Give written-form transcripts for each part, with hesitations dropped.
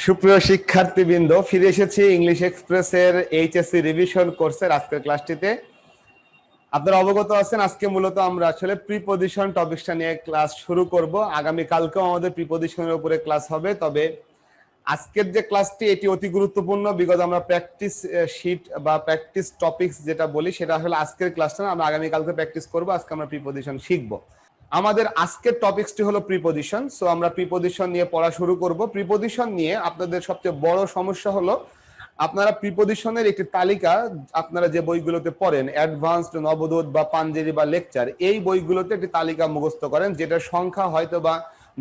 সুপ্রিয় শিক্ষার্থীবৃন্দ, ফিরে এসেছি ইংলিশ এক্সপ্রেসের এইচএসসি রিভিশন কোর্সের আজকের ক্লাসটিতে। আপনারা অবগত আছেন আজকে মূলত আমরা আসলে প্রিপজিশন টপিকটা নিয়ে ক্লাস শুরু করব। আগামী কালকেও আমাদের প্রিপজিশনের উপরে ক্লাস হবে, তবে আজকের যে ক্লাসটি এটি অতি গুরুত্বপূর্ণ। বিগত আমরা প্র্যাকটিস শিট বা প্র্যাকটিস টপিকস যেটা বলি সেটা আসলে আজকের ক্লাসটা না, আমরা আগামী কালকে প্র্যাকটিস করব। আজকে আমরা প্রিপজিশন শিখবো। আমাদের আজকের টপিকসটি হলো প্রিপজিশন। সো আমরা প্রিপজিশন নিয়ে পড়া শুরু করব। প্রিপজিশন নিয়ে আপনাদের সবচেয়ে বড় সমস্যা হলো আপনারা প্রিপজিশনের একটি তালিকা আপনারা যে বইগুলোতে পড়েন, অ্যাডভান্সড, নবোদয় বা পাঞ্জেরি বা লেকচার, এই বইগুলোতে একটি তালিকা মুখস্থ করেন যেটার সংখ্যা হয়তো বা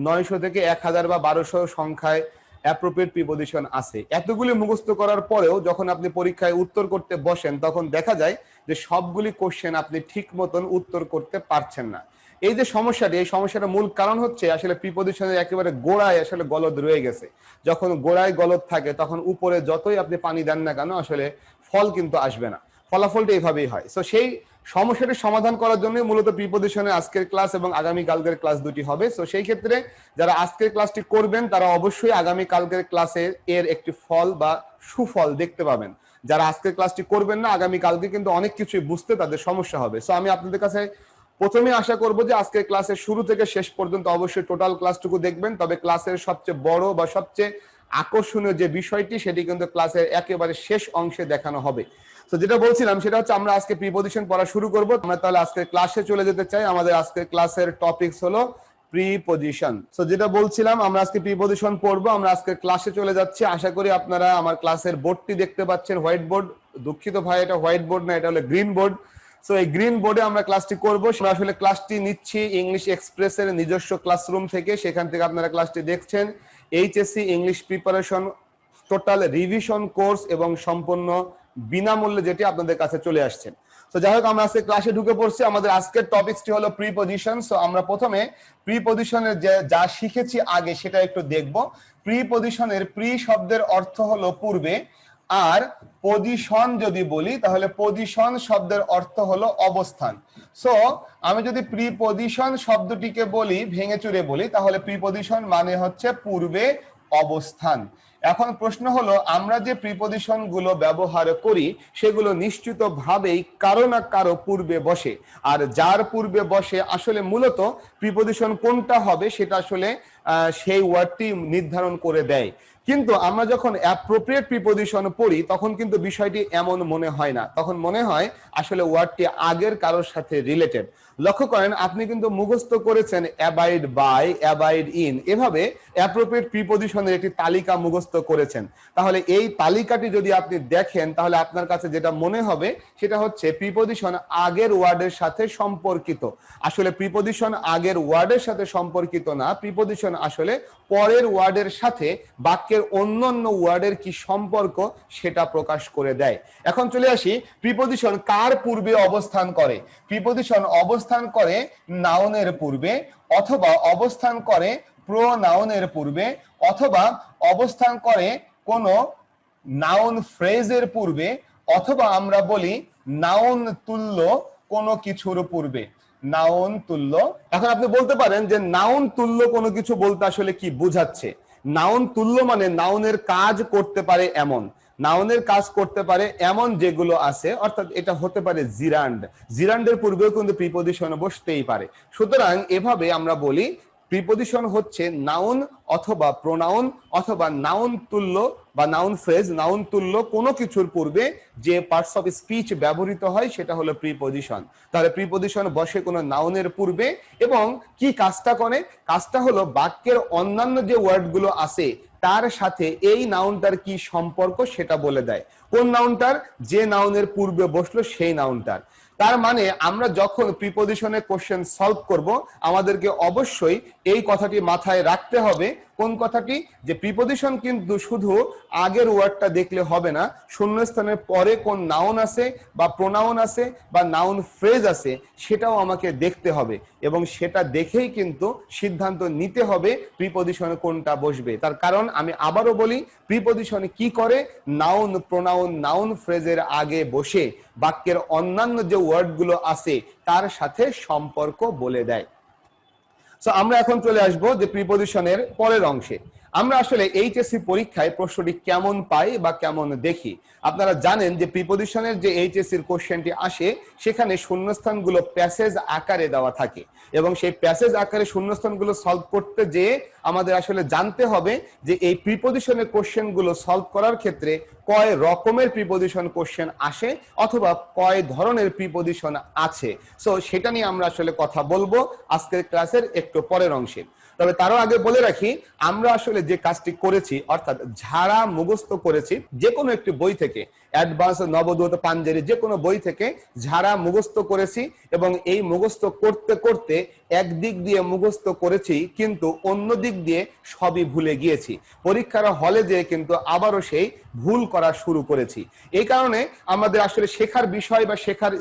900 থেকে 1000 বা 1200 সংখ্যায় অ্যাপ্রোপ্রিয়েট প্রিপজিশন আছে। এতগুলি মুখস্থ করার পরেও যখন আপনি পরীক্ষায় উত্তর করতে বসেন তখন দেখা যায় যে সবগুলি কোশ্চেন আপনি ঠিক মতন উত্তর করতে পারছেন না। এই যে সমস্যাটি, এই সমস্যাটার মূল কারণ হচ্ছে আসলে প্রিপজিশনের একেবারে গোড়ায় আসলে গলদ রয়ে গেছে। যখন গোড়ায় গলদ থাকে তখন উপরে যতই আপনি পানি দেন না কেন আসলে ফল কিন্তু আসবে না, ফলাফলটা এইভাবেই হয়। সো সেই সমস্যাটি সমাধান করার জন্য মূলত প্রিপজিশনের আজকের ক্লাস এবং আগামী কালকের ক্লাস দুটি হবে। সো সেই ক্ষেত্রে যারা আজকের ক্লাসটি করবেন তারা অবশ্যই আগামী কালকের ক্লাসে এর একটি ফল বা সুফল দেখতে পাবেন। যারা আজকের ক্লাসটি করবেন না, আগামী কালকে কিন্তু অনেক কিছুই বুঝতে তাদের সমস্যা হবে। সো আমি আপনাদের কাছে প্রথমে আশা করব যে আজকের ক্লাসের শুরু থেকে শেষ পর্যন্ত অবশ্যই টোটাল ক্লাসটুকু দেখবেন। তবে ক্লাসের সবচেয়ে বড় বা সবচেয়ে আকর্ষণীয় যে বিষয়টি সেটি কিন্তু ক্লাসের একেবারে শেষ অংশে দেখানো হবে। তো যেটা বলছিলাম সেটা হচ্ছে আমরা আজকে প্রিপজিশন পড়া শুরু করব। আমরা তাহলে আজকের ক্লাসে চলে যেতে চাই। আমাদের আজকের ক্লাসের টপিকস হলো প্রিপজিশন। সো যেটা বলছিলাম আমরা আজকে প্রিপজিশন পড়বো। আমরা আজকে ক্লাসে চলে যাচ্ছি। আশা করি আপনারা আমার ক্লাসের বোর্ডটি দেখতে পাচ্ছেন, হোয়াইট বোর্ড। দুঃখিত ভাই, এটা হোয়াইট বোর্ড না, এটা হলো গ্রিন বোর্ড। সো এই গ্রিন বোর্ডে আমরা ক্লাসটি করব। আমরা আসলে ক্লাসটি নিচ্ছি ইংলিশ এক্সপ্রেসের নিজস্ব ক্লাসরুম থেকে। সেখান থেকে আপনারা ক্লাসটি দেখছেন। HSC English preparation total revision course এবং সম্পূর্ণ বিনামূল্যে যেটি আপনাদের কাছে চলে আসছে। তো যাই হোক, আমরা আজকে ক্লাসে ঢুকে পড়ছি। আমাদের আজকের টপিকসটি হলো প্রিপজিশন। সো আমরা প্রথমে প্রিপজিশনের যা শিখেছি আগে সেটা একটু দেখব। প্রিপজিশনের প্রি শব্দের অর্থ হলো পূর্বে, আর পজিশন যদি বলি তাহলে পজিশন শব্দের অর্থ হলো অবস্থান। সো আমি যদি প্রিপজিশন শব্দটিকে বলি, ভেঙে চুরে বলি, তাহলে প্রিপজিশন মানে হচ্ছে পূর্বে অবস্থান। এখন প্রশ্ন হলো আমরা যে প্রিপজিশন গুলো ব্যবহার করি সেগুলো নিশ্চিতভাবেই কারো না কারো পূর্বে বসে, আর যার পূর্বে বসে আসলে মূলত প্রিপজিশন কোনটা হবে সেটা আসলে সেই ওয়ার্ডটি নির্ধারণ করে দেয়। কিন্তু আমরা যখন অ্যাপ্রোপ্রিয়েট প্রিপজিশন পড়ি তখন কিন্তু বিষয়টি এমন মনে হয় না, তখন মনে হয় আসলে ওয়ার্ডটি আগের কারোর সাথে রিলেটেড। লক্ষ্য করেন, আপনি কিন্তু মুখস্থ করেছেন অ্যাবাইড বাই, অ্যাবাইড ইন, এভাবে অ্যাপ্রোপ্রিয়েট প্রিপজিশনের একটি তালিকা মুখস্থ করেছেন। তাহলে এই তালিকাটি যদি আপনি দেখেন তাহলে আপনার কাছে যেটা মনে হবে সেটা হচ্ছে প্রিপজিশন আগের ওয়ার্ডের সাথে সম্পর্কিত। আসলে প্রিপজিশন আগের ওয়ার্ডের সাথে সম্পর্কিত না, প্রিপজিশন আসলে পরের ওয়ার্ডের সাথে বাক্যের অন্যান্য ওয়ার্ডের কি সম্পর্ক সেটা প্রকাশ করে দেয়। এখন চলে আসি, প্রিপজিশন কার পূর্বে অবস্থান করে। প্রিপজিশন অবস্থান করে নাউনের পূর্বে, অথবা অবস্থান করে প্রোনাউনের পূর্বে, অথবা অবস্থান করে কোনো নাউন ফ্রেজের পূর্বে, অথবা আমরা বলি নাউন তুল্য কোনো কিছুর পূর্বে। নাউন তুল্য। এখন আপনি বলতে পারেন যে নাউন তুল্য কোনো কিছু বলতে আসলে কি বোঝাচ্ছে। নাউন তুল্য মানে নাউনের কাজ করতে পারে এমন, নাউনের কাজ করতে পারে এমন যেগুলো আছে, অর্থাৎ এটা হতে পারে জিরান্ড, জিরান্ডের পূর্বেও কিন্তু প্রিপজিশন বসতেই পারে। সুতরাং এভাবে আমরা বলি প্রিপজিশন হচ্ছে নাউন অথবা প্রোনাউন অথবা নাউন তুল্য বা নাউন ফ্রেজ, নাউন তুল্য কোনো কিছুর পূর্বে যে পার্টস অফ স্পিচ ব্যবহৃত হয় সেটা হলো প্রিপজিশন। তাহলে প্রিপজিশন বসে কোনো নাউনের পূর্বে এবং কি কাজটা করে, কাজটা হলো বাক্যের অন্যান্য যে ওয়ার্ডগুলো আছে তার সাথে এই নাউনটার কি সম্পর্ক সেটা বলে দেয়। কোন নাউনটার? যে নাউনের পূর্বে বসলো সেই নাউনটার। তার মানে আমরা যখন প্রিপজিশনের কোশ্চেন সলভ করব আমাদেরকে অবশ্যই এই কথাটি মাথায় রাখতে হবে। কোন কথাটি? যে প্রিপজিশন কিন্তু শুধু আগের ওয়ার্ডটা দেখলে হবে না, শূন্যস্থানের পরে কোন নাউন আছে বা প্রোনাউন আছে বা নাউন ফ্রেজ আছে সেটাও আমাকে দেখতে হবে, এবং সেটা দেখেই কিন্তু সিদ্ধান্ত নিতে হবে প্রিপজিশনে কোনটা বসবে। তার কারণ আমি আবারও বলি, প্রিপজিশনে কি করে? নাউন, প্রোনাউন, নাউন ফ্রেজের আগে বসে বাক্যের অন্যান্য যে ওয়ার্ডগুলো আছে তার সাথে সম্পর্ক বলে দেয়। সো আমরা এখন চলে আসবো যে প্রিপজিশনের পরের অংশে। আমরা আসলে এইচএসসি পরীক্ষায় প্রশ্নটি কেমন পাই বা কেমন দেখি। আপনারা জানেন যে প্রিপজিশনের যে এইচএসসির কোশ্চেনটি আসে সেখানে শূন্যস্থানগুলো প্যাসেজ আকারে দেওয়া থাকে এবং সেই প্যাসেজ আকারে শূন্যস্থানগুলো সলভ করতে যেয়ে আমাদের আসলে জানতে হবে যে এই প্রিপজিশনের কোশ্চেনগুলো সলভ করার ক্ষেত্রে কয় রকমের প্রিপজিশন কোশ্চেন আসে অথবা কয় ধরনের প্রিপজিশন আছে। সো সেটা নিয়ে আমরা আসলে কথা বলবো আজকের ক্লাসের একটু পরের অংশে। তবে তারও আগে বলে রাখি, আমরা আসলে যে কাজটি করেছি অর্থাৎ ঝাড়া মুখস্থ করেছি যে কোনো একটি বই থেকে, অ্যাডভান্স, নবোদয়, পাঞ্জেরি, যে কোনো বই থেকে ঝাড়া মুখস্থ করেছি এবং এই মুখস্থ করতে করতে একদিক দিয়ে মুখস্থ করেছি কিন্তু অন্য দিক দিয়ে সবই ভুলে গিয়েছি। পরীক্ষার হলে যেয়ে কিন্তু আবারও সেই ভুল করা শুরু করেছি। এই কারণে আমাদের আসলে শেখার বিষয় বা শেখার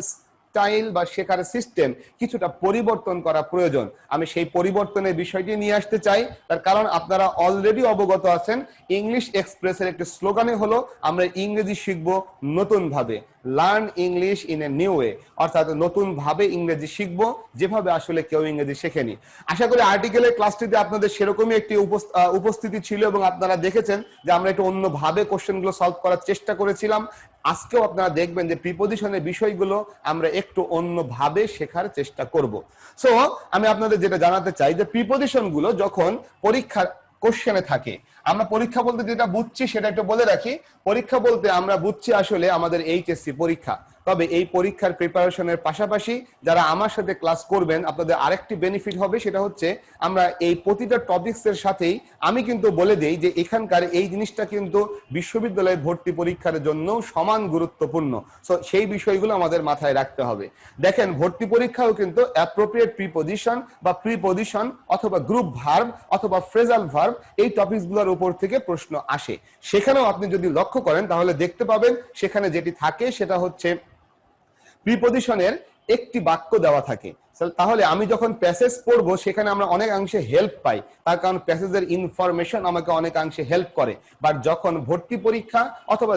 স্টাইল বা শেখার সিস্টেম কিছুটা পরিবর্তন করা প্রয়োজন। আমি সেই পরিবর্তনের বিষয়টি নিয়ে আসতে চাই, তার কারণ আপনারা অলরেডি অবগত আছেন ইংলিশ এক্সপ্রেসের একটি স্লোগানই হলো আমরা ইংরেজি শিখবো নতুন ভাবে, learn English in a new way, অর্থাৎ নতুন ভাবে ইংরেজি শিখবো যেভাবে আসলে কেউ ইংরেজি শেখেনি। আশা করি আর্টিকেলের ক্লাসটিতে আপনাদের সেরকমই একটি উপস্থিতি ছিল এবং আপনারা দেখেছেন যে আমরা একটু অন্যভাবে কোশ্চেনগুলো সলভ করার চেষ্টা করেছিলাম। আজকেও আপনারা দেখবেন যে প্রিপজিশনের বিষয়গুলো আমরা একটু অন্যভাবে শেখার চেষ্টা করব। সো আমি আপনাদের যেটা জানাতে চাই যে প্রিপজিশন গুলো যখন পরীক্ষার কোশ্চেনে থাকে, আমরা পরীক্ষা বলতে যেটা বুঝছি সেটা একটু বলে রাখি। পরীক্ষা বলতে আমরা বুঝছি আসলে আমাদের এইচএসসি পরীক্ষা। তবে এই পরীক্ষার প্রিপারেশনের পাশাপাশি যারা আমার সাথে ক্লাস করবেন আপনাদের আরেকটি বেনিফিট হবে, সেটা হচ্ছে আমরা এই প্রতিটা টপিকস এর সাথেই আমি কিন্তু বলে দেই যে এখানকার এই জিনিসটা কিন্তু বিশ্ববিদ্যালয়ে ভর্তি পরীক্ষার জন্য সমান গুরুত্বপূর্ণ। সো সেই বিষয়গুলো আমাদের মাথায় রাখতে হবে। দেখেন ভর্তি পরীক্ষাও কিন্তু অ্যাপ্রোপ্রিয়েট প্রিপজিশন বা প্রিপজিশন অথবা গ্রুপ ভার্ব অথবা ফ্রেজাল ভার্ব এই টপিকসগুলোর উপর থেকে প্রশ্ন আসে। সেখানেও আপনি যদি লক্ষ্য করেন তাহলে দেখতে পাবেন সেখানে যেটি থাকে সেটা হচ্ছে প্রিপজিশনের একটি বাক্য দেওয়া থাকে। তাহলে আমি যখন প্যাসেজ পড়বো সেখানে আমরা অনেকাংশে হেল্প পাই, তার কারণ প্যাসেজের ইনফরমেশন আমাকে অনেকাংশে হেল্প করে। বাট যখন ভর্তি পরীক্ষা অথবা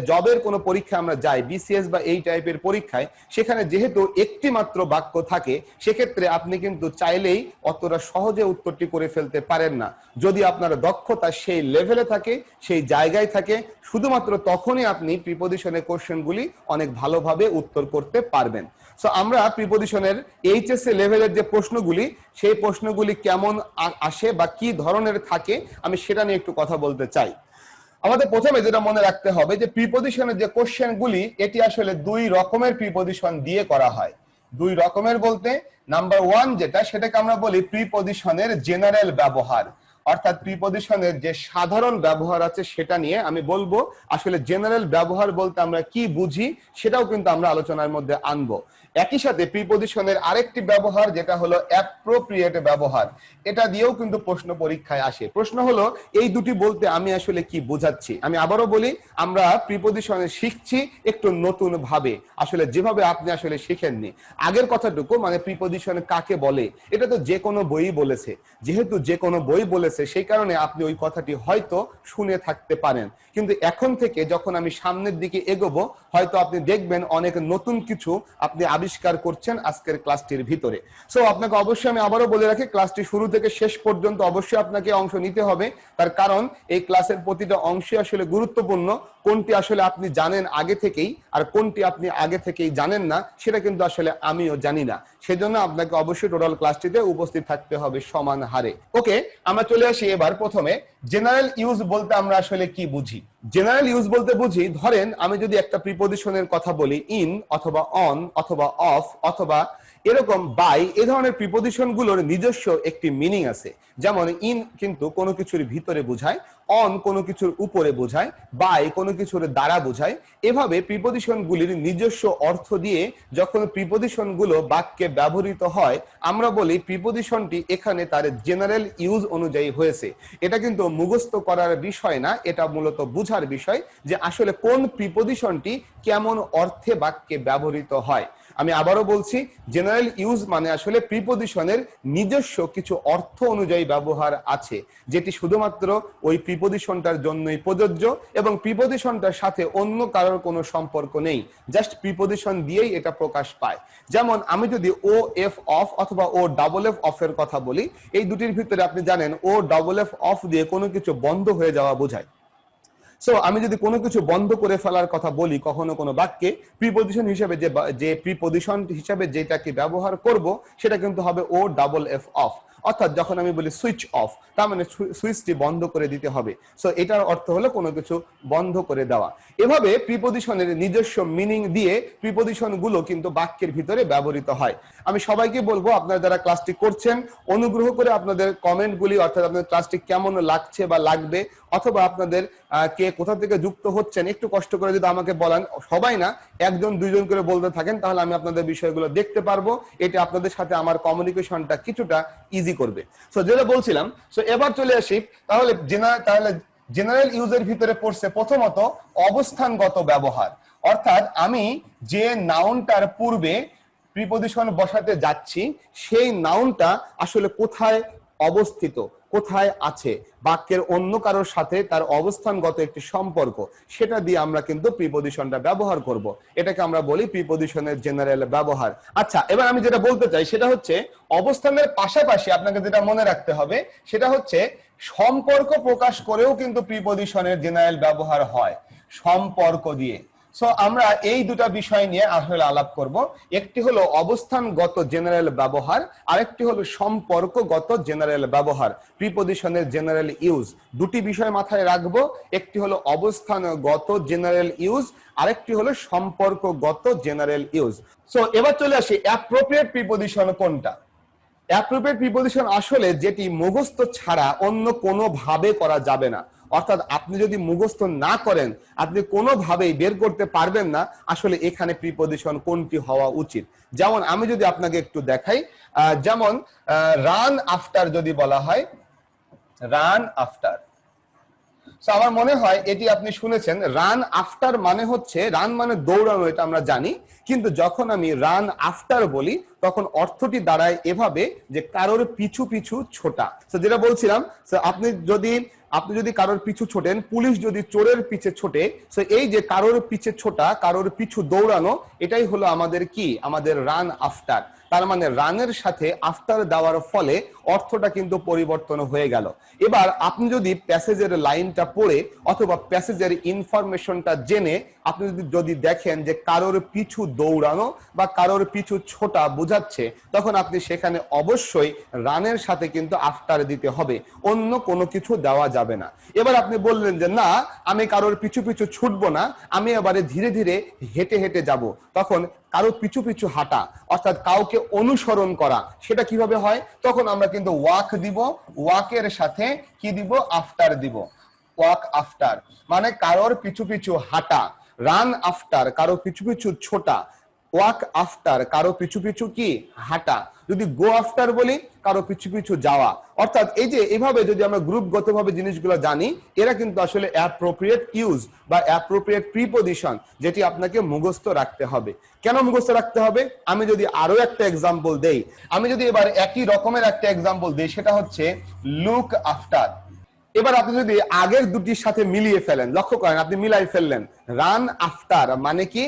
জবের কোনো পরীক্ষা আমরা যাই, বিসিএস বা এই টাইপের পরীক্ষায়, সেখানে যেহেতু একটি মাত্র বাক্য থাকে সেক্ষেত্রে আপনি কিন্তু চাইলেই অতটা সহজে উত্তরটি করে ফেলতে পারেন না। যদি আপনার দক্ষতা সেই লেভেলে থাকে, সেই জায়গায় থাকে, শুধুমাত্র তখনই আপনি প্রিপজিশনের কোশ্চেনগুলি অনেক ভালোভাবে উত্তর করতে পারবেন। সো আমরা প্রিপজিশনের এইচএসসি লেভেলের যে প্রশ্নগুলি, সেই প্রশ্নগুলি কেমন আসে বা কি ধরনের থাকে আমি সেটা নিয়ে একটু কথা বলতে চাই। আমাদের প্রথমে যেটা মনে রাখতে হবে যে প্রিপজিশনের যে কোশ্চেনগুলি এটি আসলে দুই রকমের প্রিপজিশন দিয়ে করা হয়। দুই রকমের বলতে নাম্বার ওয়ান যেটা, সেটাকে আমরা বলি প্রিপজিশনের জেনারেল ব্যবহার, অর্থাৎ প্রিপজিশনের যে সাধারণ ব্যবহার আছে সেটা নিয়ে আমি বলবো। আসলে জেনারেল ব্যবহার বলতে আমরা কি বুঝি সেটাও কিন্তু আমরা আলোচনার মধ্যে আনবো। একই সাথে প্রিপজিশনের আরেকটি ব্যবহার যেটা হলো অ্যাপ্রোপ্রিয়েট ব্যবহার, এটা দিয়েও কিন্তু প্রশ্ন পরীক্ষায় আসে। প্রশ্ন হলো এই দুটি বলতে আমি আসলে কি বোঝাচ্ছি। আমি আবারও বলি, আমরা প্রিপজিশনে শিখছি একটু নতুন ভাবে, আসলে যেভাবে আপনি আসলে শিখেননি। আগের কথাটুকু মানে প্রিপজিশন কাকে বলে এটা তো যে কোনো বই বলেছে, যেহেতু যে কোনো বই বলেছে সেই কারণে আপনি ওই কথাটি হয়তো শুনে থাকতে পারেন, কিন্তু এখন থেকে যখন আমি সামনের দিকে এগোবো হয়তো আপনি দেখবেন অনেক নতুন কিছু আপনি আবিষ্কার করছেন আজকের ক্লাসটির ভিতরে। সো আপনাকে অবশ্যই আমি আবারও বলে রাখি, ক্লাসটি শুরু থেকে শেষ পর্যন্ত অবশ্যই আপনাকে অংশ নিতে হবে, তার কারণ এই ক্লাসের প্রতিটা অংশই আসলে গুরুত্বপূর্ণ। কোনটি আসলে আপনি জানেন আগে থেকেই আর কোনটি আপনি আগে থেকেই জানেন না সেটা কিন্তু আসলে আমিও জানি না, সেজন্য আপনাকে অবশ্যই টোটাল ক্লাসটিতে উপস্থিত থাকতে হবে সমান হারে। ওকে, আমরা চলে আসি এবার প্রথমে জেনারেল ইউজ বলতে আমরা আসলে কি বুঝি। জেনারেল ইউজ বলতে বুঝি, ধরেন আমি যদি একটা প্রিপজিশনের কথা বলি, ইন অথবা অন অথবা অফ অথবা এরকম বাই, এই ধরনের প্রিপজিশন গুলোর নিজস্ব একটি মিনিং আছে। যেমন ইন কিন্তু কোনো কিছুর ভিতরে বোঝায়, অন কোনো কিছুর উপরে বোঝায়, বাই কোনো কিছুর দ্বারা বোঝায়। এভাবে প্রিপজিশন গুলির নিজস্ব অর্থ দিয়ে যখন প্রিপজিশন গুলো বাক্যে ব্যবহৃত হয় আমরা বলি প্রিপজিশনটি এখানে তার জেনারেল ইউজ অনুযায়ী হয়েছে। এটা কিন্তু মুখস্থ করার বিষয় না, এটা মূলত বোঝার বোঝার বিষয় যে আসলে কোন প্রিপজিশনটি কেমন অর্থে বাক্যে ব্যবহৃত হয়। আমি আবারও বলছি, জেনারেল ইউজ মানে আসলে প্রিপজিশনের নিজস্ব কিছু অর্থ অনুযায়ী ব্যবহার আছে, যেটি শুধুমাত্র ওই প্রিপজিশনটার জন্যই প্রযোজ্য এবং প্রিপজিশনটার সাথে অন্য কারোর কোনো সম্পর্ক নেই, জাস্ট প্রিপজিশন দিয়েই এটা প্রকাশ পায়। যেমন আমি যদি ও এফ অফ অথবা ও ডাবল এফ অফ এর কথা বলি, এই দুটির ভিতরে আপনি জানেন ও ডাবল এফ অফ দিয়ে কোনো কিছু বন্ধ হয়ে যাওয়া বোঝায়। সো আমি যদি কোনো কিছু বন্ধ করে ফেলার কথা বলি কখনো কোনো বাক্যে, প্রিপজিশন হিসেবে যে প্রিপজিশন হিসেবে যেটাকে ব্যবহার করব সেটা কিন্তু হবে ও ডাবল এফ অফ। অর্থাৎ যখন আমি বলি সুইচ অফ, তার মানে সুইচটি বন্ধ করে দিতে হবে। সো এটার অর্থ হলো কোনো কিছু বন্ধ করে দেওয়া। এভাবে প্রিপজিশনের নিজস্ব মিনিং দিয়ে প্রিপজিশন গুলো কিন্তু বাক্যের ভিতরে ব্যবহৃত হয়। আমি সবাইকে বলবো, আপনারা যারা ক্লাসটি করছেন অনুগ্রহ করে আপনাদের কমেন্টগুলি, অর্থাৎ আপনাদের ক্লাসটি কেমন লাগছে বা লাগবে, অথবা আপনাদের কে কোথা থেকে যুক্ত হচ্ছেন একটু কষ্ট করে যদি আমাকে বলেন, সবাই না, একজন দুইজন করে বলতে থাকেন, তাহলে আমি আপনাদের বিষয়গুলো দেখতে পারবো। এটা আপনাদের সাথে আমার কমিউনিকেশনটা কিছুটা ইজি করবে। সো যেটা বলছিলাম, সো এবার চলে আসি তাহলে জেনারেল ইউজের ভিতরে পড়ছে প্রথমত অবস্থানগত ব্যবহার। অর্থাৎ আমি যে নাউনটার পূর্বে প্রিপজিশন বসাতে যাচ্ছি সেই নাউনটা আসলে কোথায় অবস্থিত, কোথায় আছে, বাক্যের অন্য কারোর সাথে তার অবস্থানগত একটি সম্পর্ক, সেটা দিয়ে আমরা কিন্তু প্রিপজিশনটা ব্যবহার করব। এটাকে আমরা বলি প্রিপজিশনের জেনারেল ব্যবহার। আচ্ছা, এবার আমি যেটা বলতে চাই সেটা হচ্ছে অবস্থানের পাশাপাশি আপনাকে যেটা মনে রাখতে হবে সেটা হচ্ছে সম্পর্ক প্রকাশ করেও কিন্তু প্রিপজিশনের জেনারেল ব্যবহার হয়, সম্পর্ক দিয়ে। সো আমরা এই দুটা বিষয় নিয়ে আসলে আলাপ করব। একটি হলো অবস্থানগত জেনারেল ব্যবহার, আরেকটি হলো সম্পর্কগত জেনারেল ব্যবহার, প্রিপজিশনের জেনারেল ইউজ। দুটি বিষয় মাথায় রাখবো, একটি হলো অবস্থানগত জেনারেল ইউজ, আরেকটি হলো সম্পর্কগত জেনারেল ইউজ। সো এবার চলে আসি অ্যাপ্রোপ্রিয়েট প্রিপজিশন কোনটা। অ্যাপ্রোপ্রিয়েট প্রিপজিশন আসলে যেটি মুখস্থ ছাড়া অন্য কোনো ভাবে করা যাবে না। অর্থাৎ আপনি যদি মুখস্থ না করেন আপনি কোনোভাবেই বের করতে পারবেন না আসলে এখানে প্রিপজিশন কোনটি হওয়া উচিত। যেমন আমি যদি আপনাকে একটু দেখাই, যেমন রান আফটার যদি বলা হয়, রান আফটার, আমার মনে হয় এটি আপনি শুনেছেন। রান আফটার মানে হচ্ছে, রান মানে দৌড়ানো, এটা আমরা জানি, কিন্তু যখন আমি রান আফটার বলি তখন অর্থটি দাঁড়ায় এভাবে যে কারোর পিছু পিছু ছোটা। যেটা বলছিলাম, আপনি যদি কারোর পিছু ছোটেন, পুলিশ যদি চোরের পিছে ছোটে, এই যে কারোর পিছে ছোটা, কারোর পিছু দৌড়ানো, এটাই হলো আমাদের কি, আমাদের রান আফটার। তার মানে রানের সাথে আফটার দেওয়ার ফলে অর্থটা কিন্তু পরিবর্তন হয়ে গেল। এবার আপনি যদি প্যাসেজের লাইনটা পড়ে অথবা প্যাসেজের ইনফরমেশনটা জেনে আপনি যদি দেখেন যে কারোর পিছু দৌড়ানো বা কারোর পিছু ছোটা বোঝাচ্ছে, তখন আপনি সেখানে অবশ্যই রানের সাথে কিন্তু আফটার দিতে হবে, অন্য কোনো কিছু দেওয়া যাবে না। এবার আপনি বললেন যে না, আমি কারোর পিছু পিছু ছুটবো না, আমি এবারে ধীরে ধীরে হেঁটে হেঁটে যাব, তখন কারো পিছু পিছু হাঁটা অর্থাৎ কাউকে অনুসরণ করা, সেটা কিভাবে হয়? তখন আমরা কিন্তু ওয়াক দিব, ওয়াকের সাথে কি দিব, আফটার দিব। ওয়াক আফটার মানে কারোর পিছু পিছু হাঁটা, রান আফটার কারো পিছু পিছু ছোটা, ওয়াক আফটার কারো পিছু পিছু কি, হাঁটা। যদি গো আফটার বলি, কারো পিছু পিছু যাওয়া। অর্থাৎ এই যে এভাবে যদি আমরা গ্রুপগতভাবে জিনিসগুলো জানি, এরা কিন্তু আসলে অ্যাপ্রোপ্রিয়েট ইউজ বা অ্যাপ্রোপ্রিয়েট প্রিপজিশন, যেটি আপনাকে মুখস্থ রাখতে হবে। কেন মুখস্থ রাখতে হবে? আমি যদি আরো একটা এক্সাম্পল দেই, আমি যদি এবার একই রকমের একটা এক্সাম্পল দেই, সেটা হচ্ছে লুক আফটার। এবার আপনি যদি আগের দুটির সাথে মিলিয়ে ফেলেন, লক্ষ্য করেন আপনি মিলাই ফেললেন, রান আফটার মানে কি,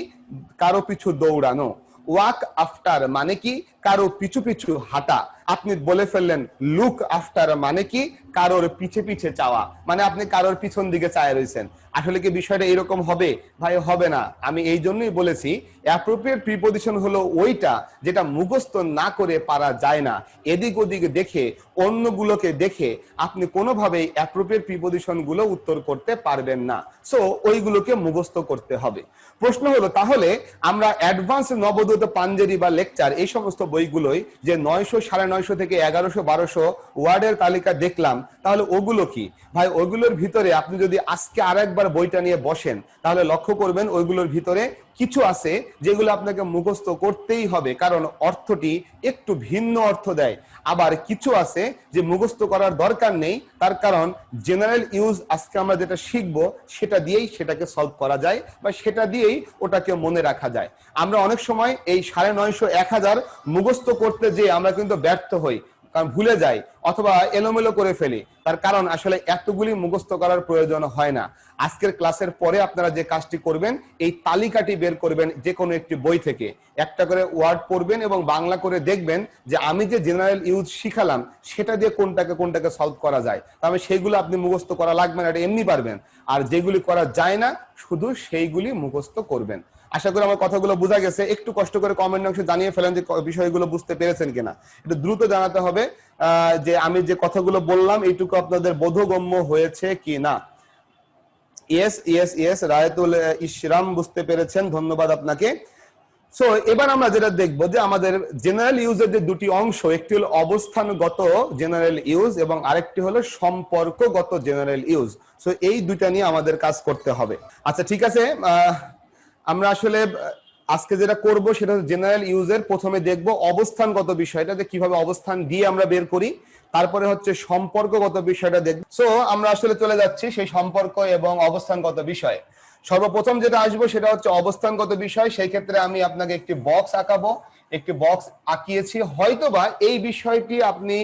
কারো পিছু দৌড়ানো, ওয়াক আফটার মানে কি, কারো পিছু পিছু হাঁটা। আপনি বলে ফেললেন লুক আফটার মানে কি, কারোর পিছে পিছে চাওয়া, মানে আপনি কারোর পিছন দিকে চায় রয়েছেন। আসলে কি বিষয়টা এরকম হবে? ভাই হবে না। আমি এই জন্যই বলেছি অ্যাপ্রোপ্রিয়েট প্রিপজিশন হলো ওইটা যেটা মুখস্থ না করে পারা যায় না। এদিক ওদিক দেখে, অন্যগুলোকে দেখে আপনি কোনোভাবেই অ্যাপ্রোপ্রিয়েট প্রিপজিশন গুলো উত্তর করতে পারবেন না। সো ওইগুলোকে মুখস্থ করতে হবে। প্রশ্ন হলো তাহলে আমরা অ্যাডভান্স নবোদয় পাঞ্জেরি বা লেকচার এই সমস্ত বইগুলোই যে 900, 950 থেকে 1100, 1200 ওয়ার্ডের তালিকা দেখলাম, তাহলে ওগুলো কি ভাই? ওইগুলোর ভিতরে আপনি যদি আজকে আরেকবার বইটা নিয়ে বসেন তাহলে লক্ষ্য করবেন ওইগুলোর ভিতরে কিছু আছে যেগুলো আপনাকে মুখস্থ করতেই হবে, কারণ অর্থটি একটু ভিন্ন অর্থ দেয়। আবার কিছু আছে যে মুখস্থ করার দরকার নেই, তার কারণ জেনারেল ইউজ আজকে আমরা যেটা শিখবো সেটা দিয়েই সেটাকে সলভ করা যায় বা সেটা দিয়েই ওটাকে মনে রাখা যায়। আমরা অনেক সময় এই 950, 1000 মুখস্থ করতে যে আমরা কিন্তু ব্যর্থ হই, কারণ ভুলে যাই অথবা এলোমেলো করে ফেলি। তার কারণ আসলে এতগুলি মুখস্থ করার প্রয়োজন হয় না। আজকের ক্লাসের পরে আপনারা যে কাজটি করবেন, এই তালিকাটি বের করবেন যে কোনো একটি বই থেকে, একটা করে ওয়ার্ড পড়বেন এবং বাংলা করে দেখবেন যে আমি যে জেনারেল ইউজ শিখালাম সেটা দিয়ে কোনটাকে সলভ করা যায়। তাহলে সেইগুলো আপনি মুখস্থ করা লাগবে না, এটা এমনি পারবেন। আর যেগুলি করা যায় না শুধু সেইগুলি মুখস্থ করবেন। আশা করি আমার কথাগুলো বোঝা গেছে। একটু কষ্ট করে কমেন্ট অংশে জানিয়ে ফেলেন যে বিষয়গুলো বুঝতে পেরেছেন কিনা। একটু দ্রুত জানাতে হবে যে আমি যে কথাগুলো বললাম এইটুকু আপনাদের বোধগম্য হয়েছে কি না। ইয়েস ইয়েস ইয়েস, রায়তুল ইসরাম বুঝতে পেরেছেন, ধন্যবাদ আপনাকে। সো এবার আমরা যেটা দেখবো যে আমাদের জেনারেল ইউজের যে দুটি অংশ, একটি হলো অবস্থানগত জেনারেল ইউজ এবং আরেকটি হলো সম্পর্কগত জেনারেল ইউজ। সো এই দুইটা নিয়ে আমাদের কাজ করতে হবে। আচ্ছা ঠিক আছে, আমরা আসলে আজকে যেটা করব সেটা জেনারেল ইউজের প্রথমে দেখব অবস্থানগত বিষয়টা, যে কিভাবে অবস্থান দিয়ে আমরা বের করি, তারপরে হচ্ছে সম্পর্কগত বিষয়টা দেখব। সো আমরা আসলে চলে যাচ্ছি সেই সম্পর্ক এবং অবস্থানগত বিষয়। সর্বপ্রথম যেটা আসবো সেটা হচ্ছে অবস্থানগত বিষয়। সেই ক্ষেত্রে আমি আপনাকে একটি বক্স আঁকাবো, একটি বক্স আঁকিয়েছি। হয়তোবা এই বিষয়টি আপনি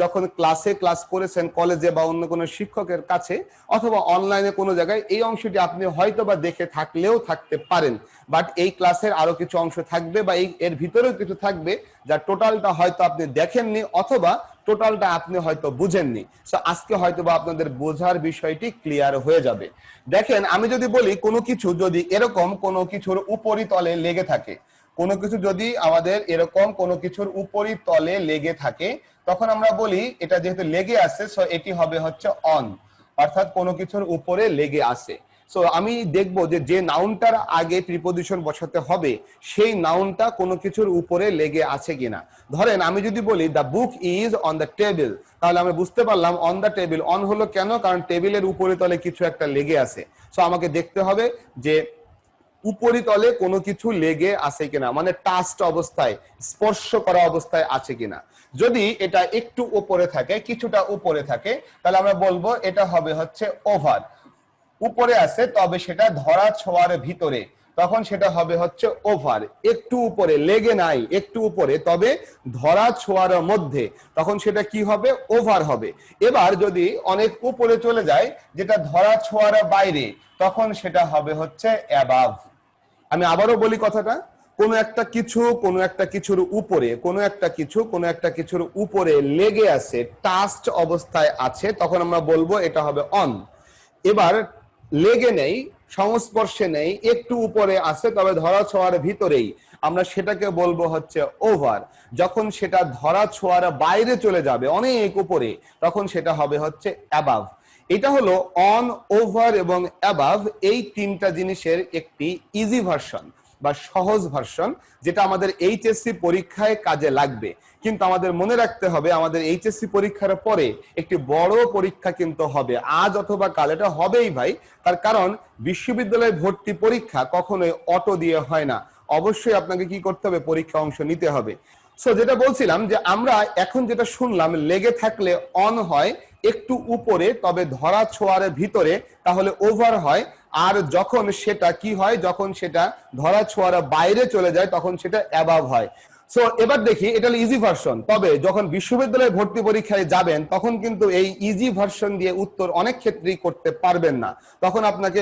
যখন ক্লাস করেছেন কলেজে বা অন্য কোনো শিক্ষকের কাছে অথবা অনলাইনে কোনো জায়গায়, এই অংশটি আপনি হয়তোবা দেখে থাকলেও থাকতে পারেন। বাট এই ক্লাসের আরো কিছু অংশ থাকবে বা এর ভিতরেও কিছু থাকবে যা টোটালটা হয়তো আপনি দেখেননি অথবা টোটালটা আপনি হয়তো বুঝেননি। সো আজকে হয়তোবা আপনাদের বোঝার বিষয়টি ক্লিয়ার হয়ে যাবে। দেখেন, আমি যদি বলি কোনো কিছু যদি এরকম কোনো কিছুর উপরিতলে লেগে থাকে, কোনো কিছু যদি আমাদের এরকম কোনো কিছুর উপরিতলে লেগে থাকে, তখন আমরা বলি এটা যেহেতু লেগে আছে সো এটি হবে হচ্ছে অন, অর্থাৎ কোনো কিছুর উপরে লেগে আছে। সো আমি দেখবো যে নাউনটার আগে প্রিপজিশন বসাতে হবে সেই নাউনটা কোনো কিছুর উপরে লেগে আছে কিনা। ধরেন আমি যদি বলি the book is on the table, তাহলে আমরা বুঝতে পারলাম অন দ্য টেবিল। অন হলো কেন? কারণ টেবিলের উপরিতলে কিছু একটা লেগে আছে। সো আমাকে দেখতে হবে যে উপরিতলে কোনো কিছু লেগে আছে কিনা, মানে টাচড অবস্থায়, স্পর্শ করা অবস্থায় আছে কিনা। যদি এটা একটু উপরে থাকে, কিছুটা উপরে থাকে, তাহলে আমরা বলবো এটা হবে হচ্ছে ওভার। উপরে আছে তবে সেটা ধরা ছোঁয়ার ভিতরে, তখন সেটা হবে হচ্ছে ওভার। একটু উপরে, লেগে নাই, একটু উপরে তবে ধরা ছোঁয়ার মধ্যে, তখন সেটা কি হবে? ওভার হবে। এবার যদি অনেক উপরে চলে যায়, যেটা ধরা ছোঁয়ার বাইরে, তখন সেটা হবে হচ্ছে অ্যাবাভ। আমি আবারও বলি কথাটা, কোনো একটা কিছু কোনো একটা কিছুর উপরে, কোনো একটা কিছুর উপরে লেগে আছে, টাচড অবস্থায় আছে, তখন আমরা বলবো এটা হবে অন। এবার লেগে নেই, সংস্পর্শে নেই, একটু উপরে আছে তবে ধরা ছোঁয়ার ভিতরেই, আমরা সেটাকে বলবো হচ্ছে ওভার। যখন সেটা ধরা ছোঁয়ার বাইরে চলে যাবে, অনেক উপরে, তখন সেটা হবে হচ্ছে অ্যাবাভ। এটা হলো অন, ওভার এবং অ্যাবাভ, এই তিনটা জিনিসের একটি ইজি ভার্সন বা সহজ ভার্সন, যেটা আমাদের এইচএসসি পরীক্ষায় কাজে লাগবে। কিন্তু আমাদের মনে রাখতে হবে আমাদের এইচএসসি পরীক্ষার পরে একটি বড় পরীক্ষা কিন্তু হবে, আজ অথবা কাল এটা হবেই ভাই। তার কারণ বিশ্ববিদ্যালয় ভর্তি পরীক্ষা কখনোই অটো দিয়ে হয় না, অবশ্যই আপনাকে কি করতে হবে? পরীক্ষা অংশ নিতে হবে। সো যেটা বলছিলাম যে আমরা এখন যেটা শুনলাম, লেগে থাকলে অন হয়, একটু উপরে তবে ধরা ছোঁয়ার ভিতরে, তাহলে ওভার হয়। আর যখন সেটা কি হয়? যখন সেটা ধরা ছোঁয়ার বাইরে চলে যায়, তখন সেটা অ্যাবাভ হয়। সো এবার দেখি, এটা হলো ইজি ভার্সন। তবে যখন বিশ্ববিদ্যালয়ে ভর্তি পরীক্ষায় যাবেন তখন কিন্তু এই ইজি ভার্সন দিয়ে উত্তর অনেক ক্ষেত্রেই করতে পারবেন না। তখন আপনাকে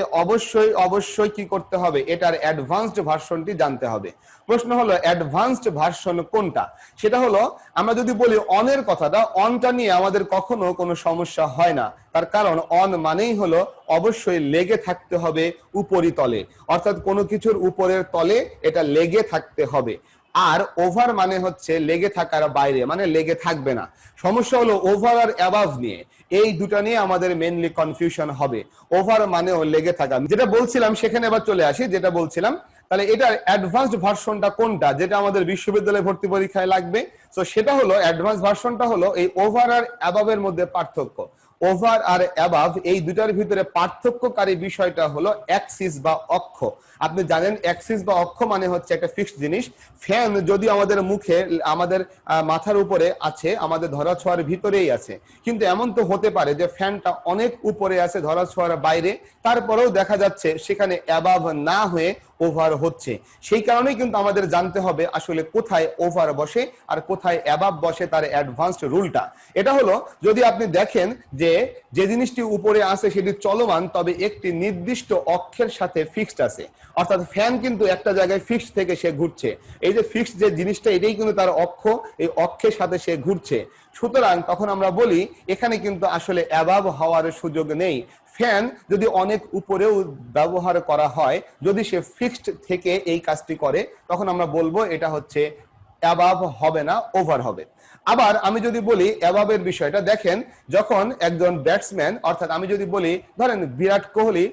অবশ্যই কি করতে হবে? এটার অ্যাডভান্সড ভার্সনটি জানতে হবে। প্রশ্ন হলো অ্যাডভান্সড ভার্সন কোনটা? সেটা হলো, আমরা যদি বলি অনের কথাটা, অনটা নিয়ে আমাদের কখনো কোনো সমস্যা হয় না। তার কারণ অন মানেই হলো অবশ্যই লেগে থাকতে হবে উপরিতলে, অর্থাৎ কোনো কিছুর উপরের তলে এটা লেগে থাকতে হবে। আর ওভার মানে হচ্ছে লেগে থাকার বাইরে, মানে লেগে থাকবে না। সমস্যা হলো ওভার আর অ্যাবাভ নিয়ে, এই দুটা নিয়ে আমাদের মেইনলি কনফিউশন হবে। ওভার মানেও লেগে থাকা, যেটা বলছিলাম সেখানে এবার চলে আসি। যেটা বলছিলাম তাহলে এটার অ্যাডভান্সড ভার্সনটা কোনটা, যেটা আমাদের বিশ্ববিদ্যালয়ে ভর্তি পরীক্ষায় লাগবে? তো সেটা হলো, অ্যাডভান্স ভার্সনটা হলো এই ওভার আর অ্যাবাবের মধ্যে পার্থক্য। ওভার আর অ্যাবাভ এই দুটার ভিতরে পার্থক্যকারী বিষয়টা হলো অ্যাক্সিস বা অক্ষ। আপনি জানেন অ্যাক্সিস বা অক্ষ মানে হচ্ছে একটা ফিক্সড জিনিস। ফ্যান যদি আমাদের মুখে, আমাদের মাথার উপরে আছে, আমাদের ধরাছোঁয়ার ভিতরেই আছে, কিন্তু এমন তো হতে পারে যে ফ্যানটা অনেক উপরে আছে, ধরাছোঁয়ার বাইরে, তারপরেও দেখা যাচ্ছে সেখানে অ্যাবাভ না হয়ে ওভার হচ্ছে। সেই কারণেই কিন্তু আমাদের জানতে হবে আসলে কোথায় ওভার বসে আর কোথায় অ্যাবাভ বসে, তার অ্যাডভান্সড রুলটা। এটা হলো, যদি আপনি দেখেন যে যে জিনিসটি উপরে আছে সেটি চলমান, তবে একটি নির্দিষ্ট অক্ষের সাথে ফিক্সড আছে, অর্থাৎ ফ্যান কিন্তু একটা জায়গায় ফিক্সড থেকে সে ঘুরছে। এই যে ফিক্সড যে জিনিসটা, এটাই কিন্তু তার অক্ষ, এই অক্ষের সাথে সে ঘুরছে। সুতরাং তখন আমরা বলি এখানে কিন্তু আসলে অ্যাবাভ হওয়ার সুযোগ নেই। ফ্যান যদি অনেক উপরেও ব্যবহার করা হয়, যদি সে ফিক্সড থেকে এই কাজটি করে, তখন আমরা বলবো এটা হচ্ছে অ্যাবাভ হবে না, ওভার হবে। আবার আমি যদি বলি অ্যাবাবের বিষয়টা, দেখেন যখন একজন ব্যাটসম্যান, অর্থাৎ আমি যদি বলি ধরেন বিরাট কোহলি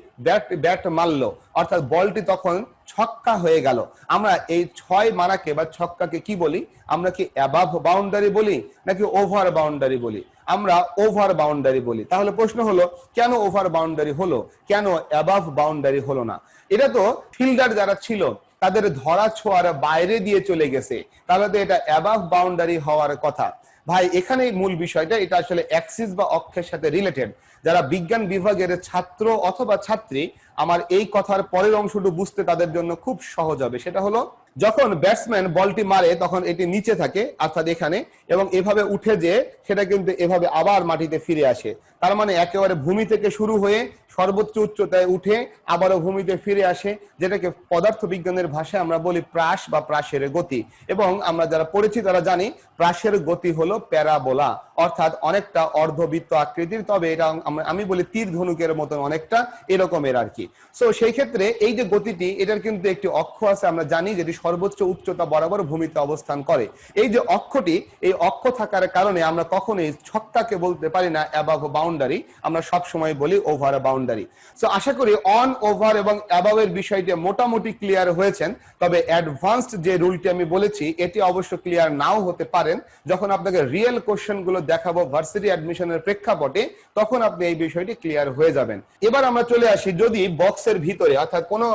ব্যাট মারলো, অর্থাৎ বলটি তখন ছক্কা হয়ে গেল, আমরা এই 6 মারাকে বা ছক্কাকে কি বলি? আমরা কি অ্যাবাভ বাউন্ডারি বলি নাকি ওভার বাউন্ডারি বলি? আমরা ওভার বাউন্ডারি বলি। তাহলে প্রশ্ন হলো, কেন ওভার বাউন্ডারি হলো, কেন অ্যাবাভ বাউন্ডারি হলো না? এটা তো ফিল্ডার যারা ছিল তাদের ধরা ছোঁয়ার বাইরে দিয়ে চলে গেছে, তাহলে তো এটা অ্যাবাভ বাউন্ডারি হওয়ার কথা। ভাই এখানে মূল বিষয়টা, এটা আসলে অ্যাক্সিস বা অক্ষের সাথে রিলেটেড। যারা বিজ্ঞান বিভাগের ছাত্র অথবা ছাত্রী, আমার এই কথার পরের অংশটুকু বুঝতে তাদের জন্য খুব সহজ হবে। সেটা হলো, যখন ব্যাটসম্যান বলটি মারে তখন এটি নিচে থাকে, অর্থাৎ এখানে, এবং এভাবে উঠে যে সেটা কিন্তু এভাবে আবার মাটিতে ফিরে আসে। তার মানে একেবারে ভূমি থেকে শুরু হয়ে সর্বোচ্চ উচ্চতায় উঠে আবারও ভূমিতে ফিরে আসে, যেটাকে পদার্থ বিজ্ঞানের ভাষায় আমরা বলি প্রাস বা প্রাসের গতি। এবং আমরা যারা পড়েছি তারা জানি প্রাসের গতি হলো প্যারাবোলা, অর্থাৎ অনেকটা অর্ধবৃত্ত আকৃতির, তবে এটা আমি বলি তীর ধনুকের মতন অনেকটা এরকমের আর কি। সো সেই ক্ষেত্রে এই যে গতিটি, এটার কিন্তু একটি অক্ষ আছে, আমরা জানি যেটি সর্বোচ্চ উচ্চতা বরাবর ভূমিতে অবস্থান করে। এই যে অক্ষটি, এই অক্ষ থাকার কারণে আমরা কখনোই ছক্কাকে বলতে পারি না অ্যাবাভ বাউন্ডারি, আমরা সব সময় বলি ওভার বাউন্ডারি। সো আশা করি অন, ওভার এবং অ্যাবাভের বিষয়টি মোটামুটি ক্লিয়ার হয়েছেন। তবে অ্যাডভান্সড যে রুলটি আমি বলেছি, এটি অবশ্য ক্লিয়ার নাও হতে পারেন। যখন আপনাকে রিয়েল কোশ্চেন গুলো দেখাবো ভার্সিটি অ্যাডমিশনের প্রেক্ষাপটে, তখন আপনি এই বিষয়টি ক্লিয়ার হয়ে যাবেন। এবার আমরা চলে আসি, যদি বক্সের ভিতরে, অর্থাৎ কোনো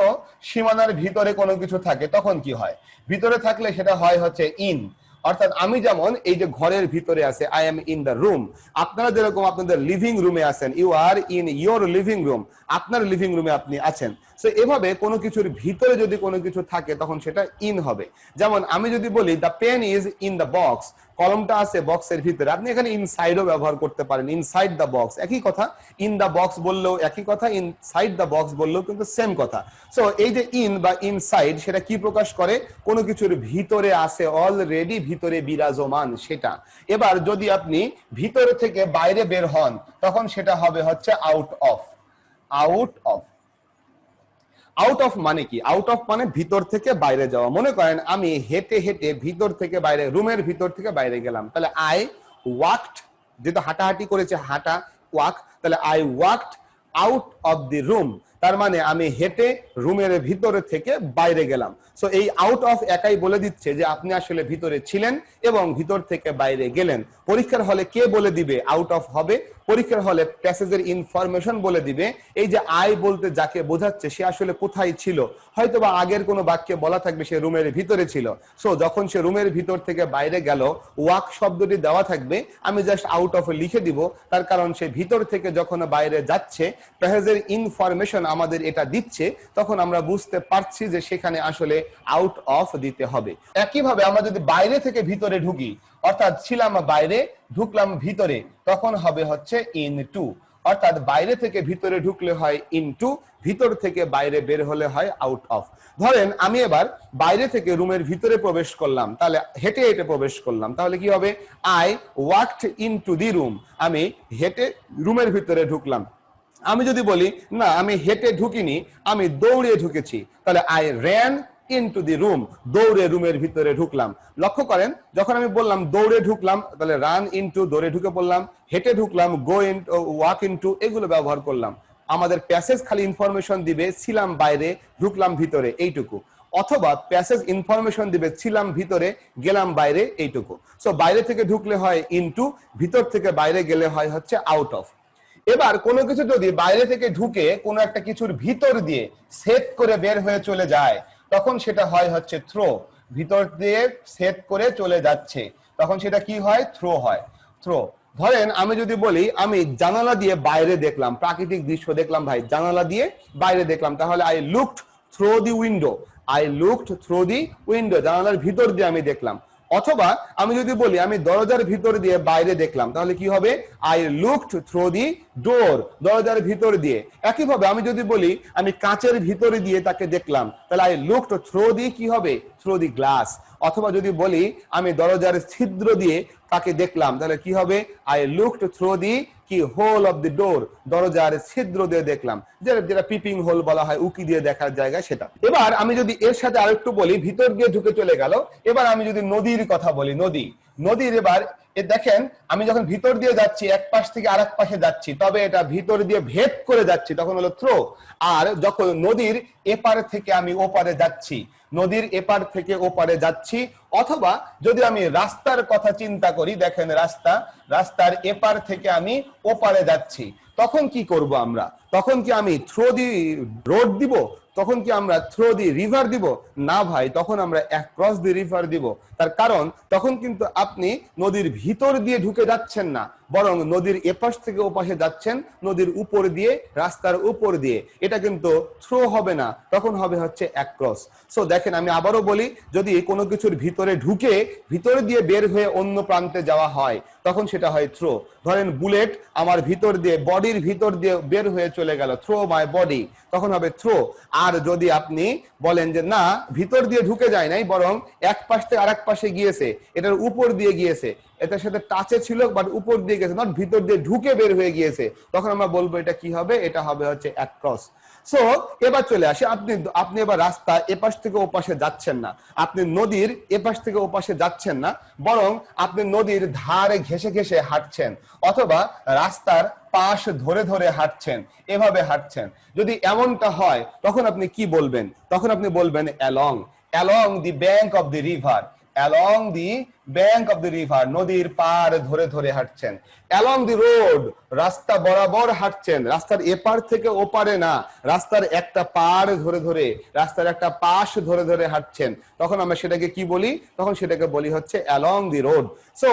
সীমানার ভিতরে কোনো কিছু থাকে, তখন কি হয়? ভিতরে থাকলে সেটা হয় হচ্ছে ইন, অর্থাৎ আমি যেমন এই যে ঘরের ভিতরে আছে, I am in the room, আপনারা যেরকম আপনাদের লিভিং রুমে আছেন, you are in your living room, আপনার লিভিং রুমে আপনি আছেন। সো এভাবে কোনো কিছুর ভিতরে যদি কোনো কিছু থাকে তখন সেটা ইন হবে। যেমন আমি যদি বলি the pen is in the box, কলমটা আছে বক্সের ভিতরে, আপনি এখানে ইনসাইডও ব্যবহার করতে পারেন, ইনসাইড দ্য বক্স একই কথা, ইন দ্য বক্স বললেও একই কথা, ইনসাইড দ্য বক্স বললেও কিন্তু সেম কথা। সো এই যে ইন বা ইনসাইড, সেটা কি প্রকাশ করে? কোনো কিছুর ভিতরে আছে, অলরেডি ভিতরে বিরাজমান সেটা। এবার যদি আপনি ভিতরে থেকে বাইরে বের হন, তখন সেটা হবে হচ্ছে out of. Out of, out of মানে কি? আউট অফ মানে ভিতর থেকে বাইরে যাওয়া। মনে করেন আমি হেঁটে হেঁটে ভিতর থেকে বাইরে, রুমের ভিতর থেকে বাইরে গেলাম, তাহলে আই ওয়াকড, যেহেতু হাঁটাহাঁটি করেছে, হাঁটা ওয়াক, তাহলে I walked out of the room, তার মানে আমি হেঁটে রুমের ভিতরে থেকে বাইরে গেলাম। সো এই আউট অফ একাই বলে দিচ্ছে যে আপনি আসলে ভিতরে ছিলেন এবং ভিতর থেকে বাইরে গেলেন। পরীক্ষার হলে কে বলে দিবে আউট অফ হবে? পরীক্ষার হলে প্যাসেজের ইনফরমেশন বলে দিবে। এই যে আই বলতে যাকে বোঝাচ্ছে সে আসলে কোথায় ছিল, হয়তোবা আগের কোনো বাক্যে বলা থাকবে সে রুমের ভিতরে ছিল। সো যখন সে রুমের ভিতর থেকে বাইরে গেল, ওয়াক শব্দটি দেওয়া থাকবে, আমি জাস্ট আউট অফ লিখে দিব, তার কারণ সে ভিতর থেকে যখন বাইরে যাচ্ছে, প্যাসেজের ইনফরমেশন আমাদের এটা দিচ্ছে, তখন আমরা বুঝতে পারছি যে সেখানে আসলে আউট অফ দিতে হবে। একইভাবে আমরা যদি বাইরে থেকে ভিতরে ঢুকি, অর্থাৎ ছিলাম বাইরে, ঢুকলাম ভিতরে, তখন হবে হচ্ছে ইনটু, অর্থাৎ বাইরে থেকে ভিতরে ঢুকলে হয় ইনটু, ভিতর থেকে বাইরে বের হলে হয় আউট অফ। ধরেন আমি এবার বাইরে থেকে রুমের ভিতরে প্রবেশ করলাম, তাহলে হেঁটে হেঁটে প্রবেশ করলাম, তাহলে কি হবে? I walked into the room, আমি হেঁটে রুমের ভিতরে ঢুকলাম। আমি যদি বলি না আমি হেঁটে ঢুকিনি, আমি দৌড়ে ঢুকেছি, তাহলে I ran into the room, দৌড়ে রুমের ভিতরে ঢুকলাম। লক্ষ্য করেন যখন আমি বললাম দৌড়ে ঢুকলাম, তাহলে রান ইনটু, দৌড়ে ঢুকে পড়লাম, হেঁটে ঢুকলাম, গো ইনটু, ওয়াক ইনটু, এগুলো ব্যবহার করলাম। আমাদের প্যাসেজ খালি ইনফরমেশন দিবে ছিলাম বাইরে, ঢুকলাম ভিতরে, এইটুকু। অথবা প্যাসেজ ইনফরমেশন দিবে ছিলাম ভিতরে গেলাম বাইরে এইটুকু। সো বাইরে থেকে ঢুকলে হয় ইনটু, ভিতর থেকে বাইরে গেলে হয় হচ্ছে আউট অফ। এবার কোনো কিছু যদি বাইরে থেকে ঢুকে কোনো একটা কিছুর ভিতর দিয়ে সেট করে বের হয়ে চলে যায় তখন সেটা হয় হচ্ছে থ্রো। ভিতর দিয়ে সেট করে চলে যাচ্ছে তখন সেটা কি হয়? থ্রো হয়, থ্রো। ধরেন আমি যদি বলি আমি জানালা দিয়ে বাইরে দেখলাম, প্রাকৃতিক দৃশ্য দেখলাম ভাই, জানালা দিয়ে বাইরে দেখলাম, তাহলে I looked through the window, I looked through the window, জানালার ভিতর দিয়ে আমি দেখলাম। অথবা আমি যদি বলি আমি দরজার ভিতর দিয়ে বাইরে দেখলাম তাহলে কি হবে? আই লুকড থ্রো দি ডোর, দরজার ভিতর দিয়ে। একইভাবে আমি যদি বলি আমি কাঁচের ভিতরে দিয়ে তাকে দেখলাম তাহলে আই লুকড থ্রো দি কি হবে? Through the glass. অথবা যদি বলি আমি দরজার ছিদ্র দিয়ে তাকে দেখলাম তাহলে কি হবে? আই লুকড থ্রো দি কি হোল অফ দি ডোর, দরজার ছিদ্র দিয়ে দেখলাম, যেটা পিপিং হোল বলা হয়, উকি দিয়ে দেখার জায়গা সেটা। এবার আমি যদি এর সাথে আরেকটু বলি ভিতর দিয়ে ঢুকে চলে গেল। এবার আমি যদি নদীর কথা বলি, নদীর এবার দেখেন আমি যখন ভিতর দিয়ে যাচ্ছি এক পাশ থেকে আরেক পাশে যাচ্ছি তবে এটা ভিতর দিয়ে ভেদ করে যাচ্ছি তখন হলো থ্রো। আর যখন নদীর এপার থেকে আমি ওপারে যাচ্ছি, নদীর এপার থেকে ওপারে যাচ্ছি, অথবা যদি আমি রাস্তার কথা চিন্তা করি, দেখেন রাস্তার এপার থেকে আমি ওপারে যাচ্ছি, তখন কি করব আমরা? তখন কি আমি থ্রো দি রোড দিব? তখন কি আমরা থ্রো দি রিভার দিব? না ভাই, তখন আমরা অ্যাক্রস দি রিভার দিব। তার কারণ তখন কিন্তু আপনি নদীর ভিতর দিয়ে ঢুকে যাচ্ছেন না, বরং নদীর এপাশ থেকে ওপাশে যাচ্ছেন, নদীর উপর দিয়ে, রাস্তার উপর দিয়ে। এটা কিন্তু থ্রো হবে না, তখন হবে হচ্ছে অ্যাক্রস। সো দেখেন আমি আবারও বলি, যদি কোনো কিছুর ভিতরে ঢুকে ভিতর দিয়ে বের হয়ে অন্য প্রান্তে যাওয়া হয় তখন সেটা হয় থ্রো। ধরেন বুলেট আমার ভিতর দিয়ে, বডির ভিতর দিয়ে বের হয়ে চলে গেল, থ্রো মাই বডি, তখন হবে থ্রো। আর যদি আপনি বলেন যে না ভিতর দিয়ে ঢুকে যায় নাই, বরং এক পাশ থেকে আরেক পাশে গিয়েছে, এটার উপর দিয়ে গিয়েছে, এটার সাথে টাচে ছিল বাট উপর দিয়ে গেছে, নট ভিতর দিয়ে ঢুকে বের হয়ে গিয়েছে, তখন আমরা বলবো এটা কি হবে? এটা হবে হচ্ছে অ্যাক্রস। সো এবার চলে আসি, আপনি এবার রাস্তা এপাশ থেকে ওপাশে যাচ্ছেন না, আপনি নদীর এপাশ থেকে ওপাশে যাচ্ছেন না, বরং আপনি নদীর ধারে ঘেঁষে ঘেঁষে হাঁটছেন, অথবা রাস্তার পাশ ধরে ধরে হাঁটছেন, এভাবে হাঁটছেন। যদি এমনটা হয় তখন আপনি কি বলবেন? তখন আপনি বলবেন along the bank of the river, along the bank of the river, নদীর পার ধরে ধরে হাঁটছেন। অ্যালং দি রোড, রাস্তা বরাবর হাঁটছেন, রাস্তার এপার থেকে ওপারে না, রাস্তার একটা পার ধরে ধরে, রাস্তার একটা পাশ ধরে ধরে হাঁটছেন, তখন আমরা সেটাকে কি বলি? তখন সেটাকে বলি হচ্ছে অ্যালং দি রোড। সো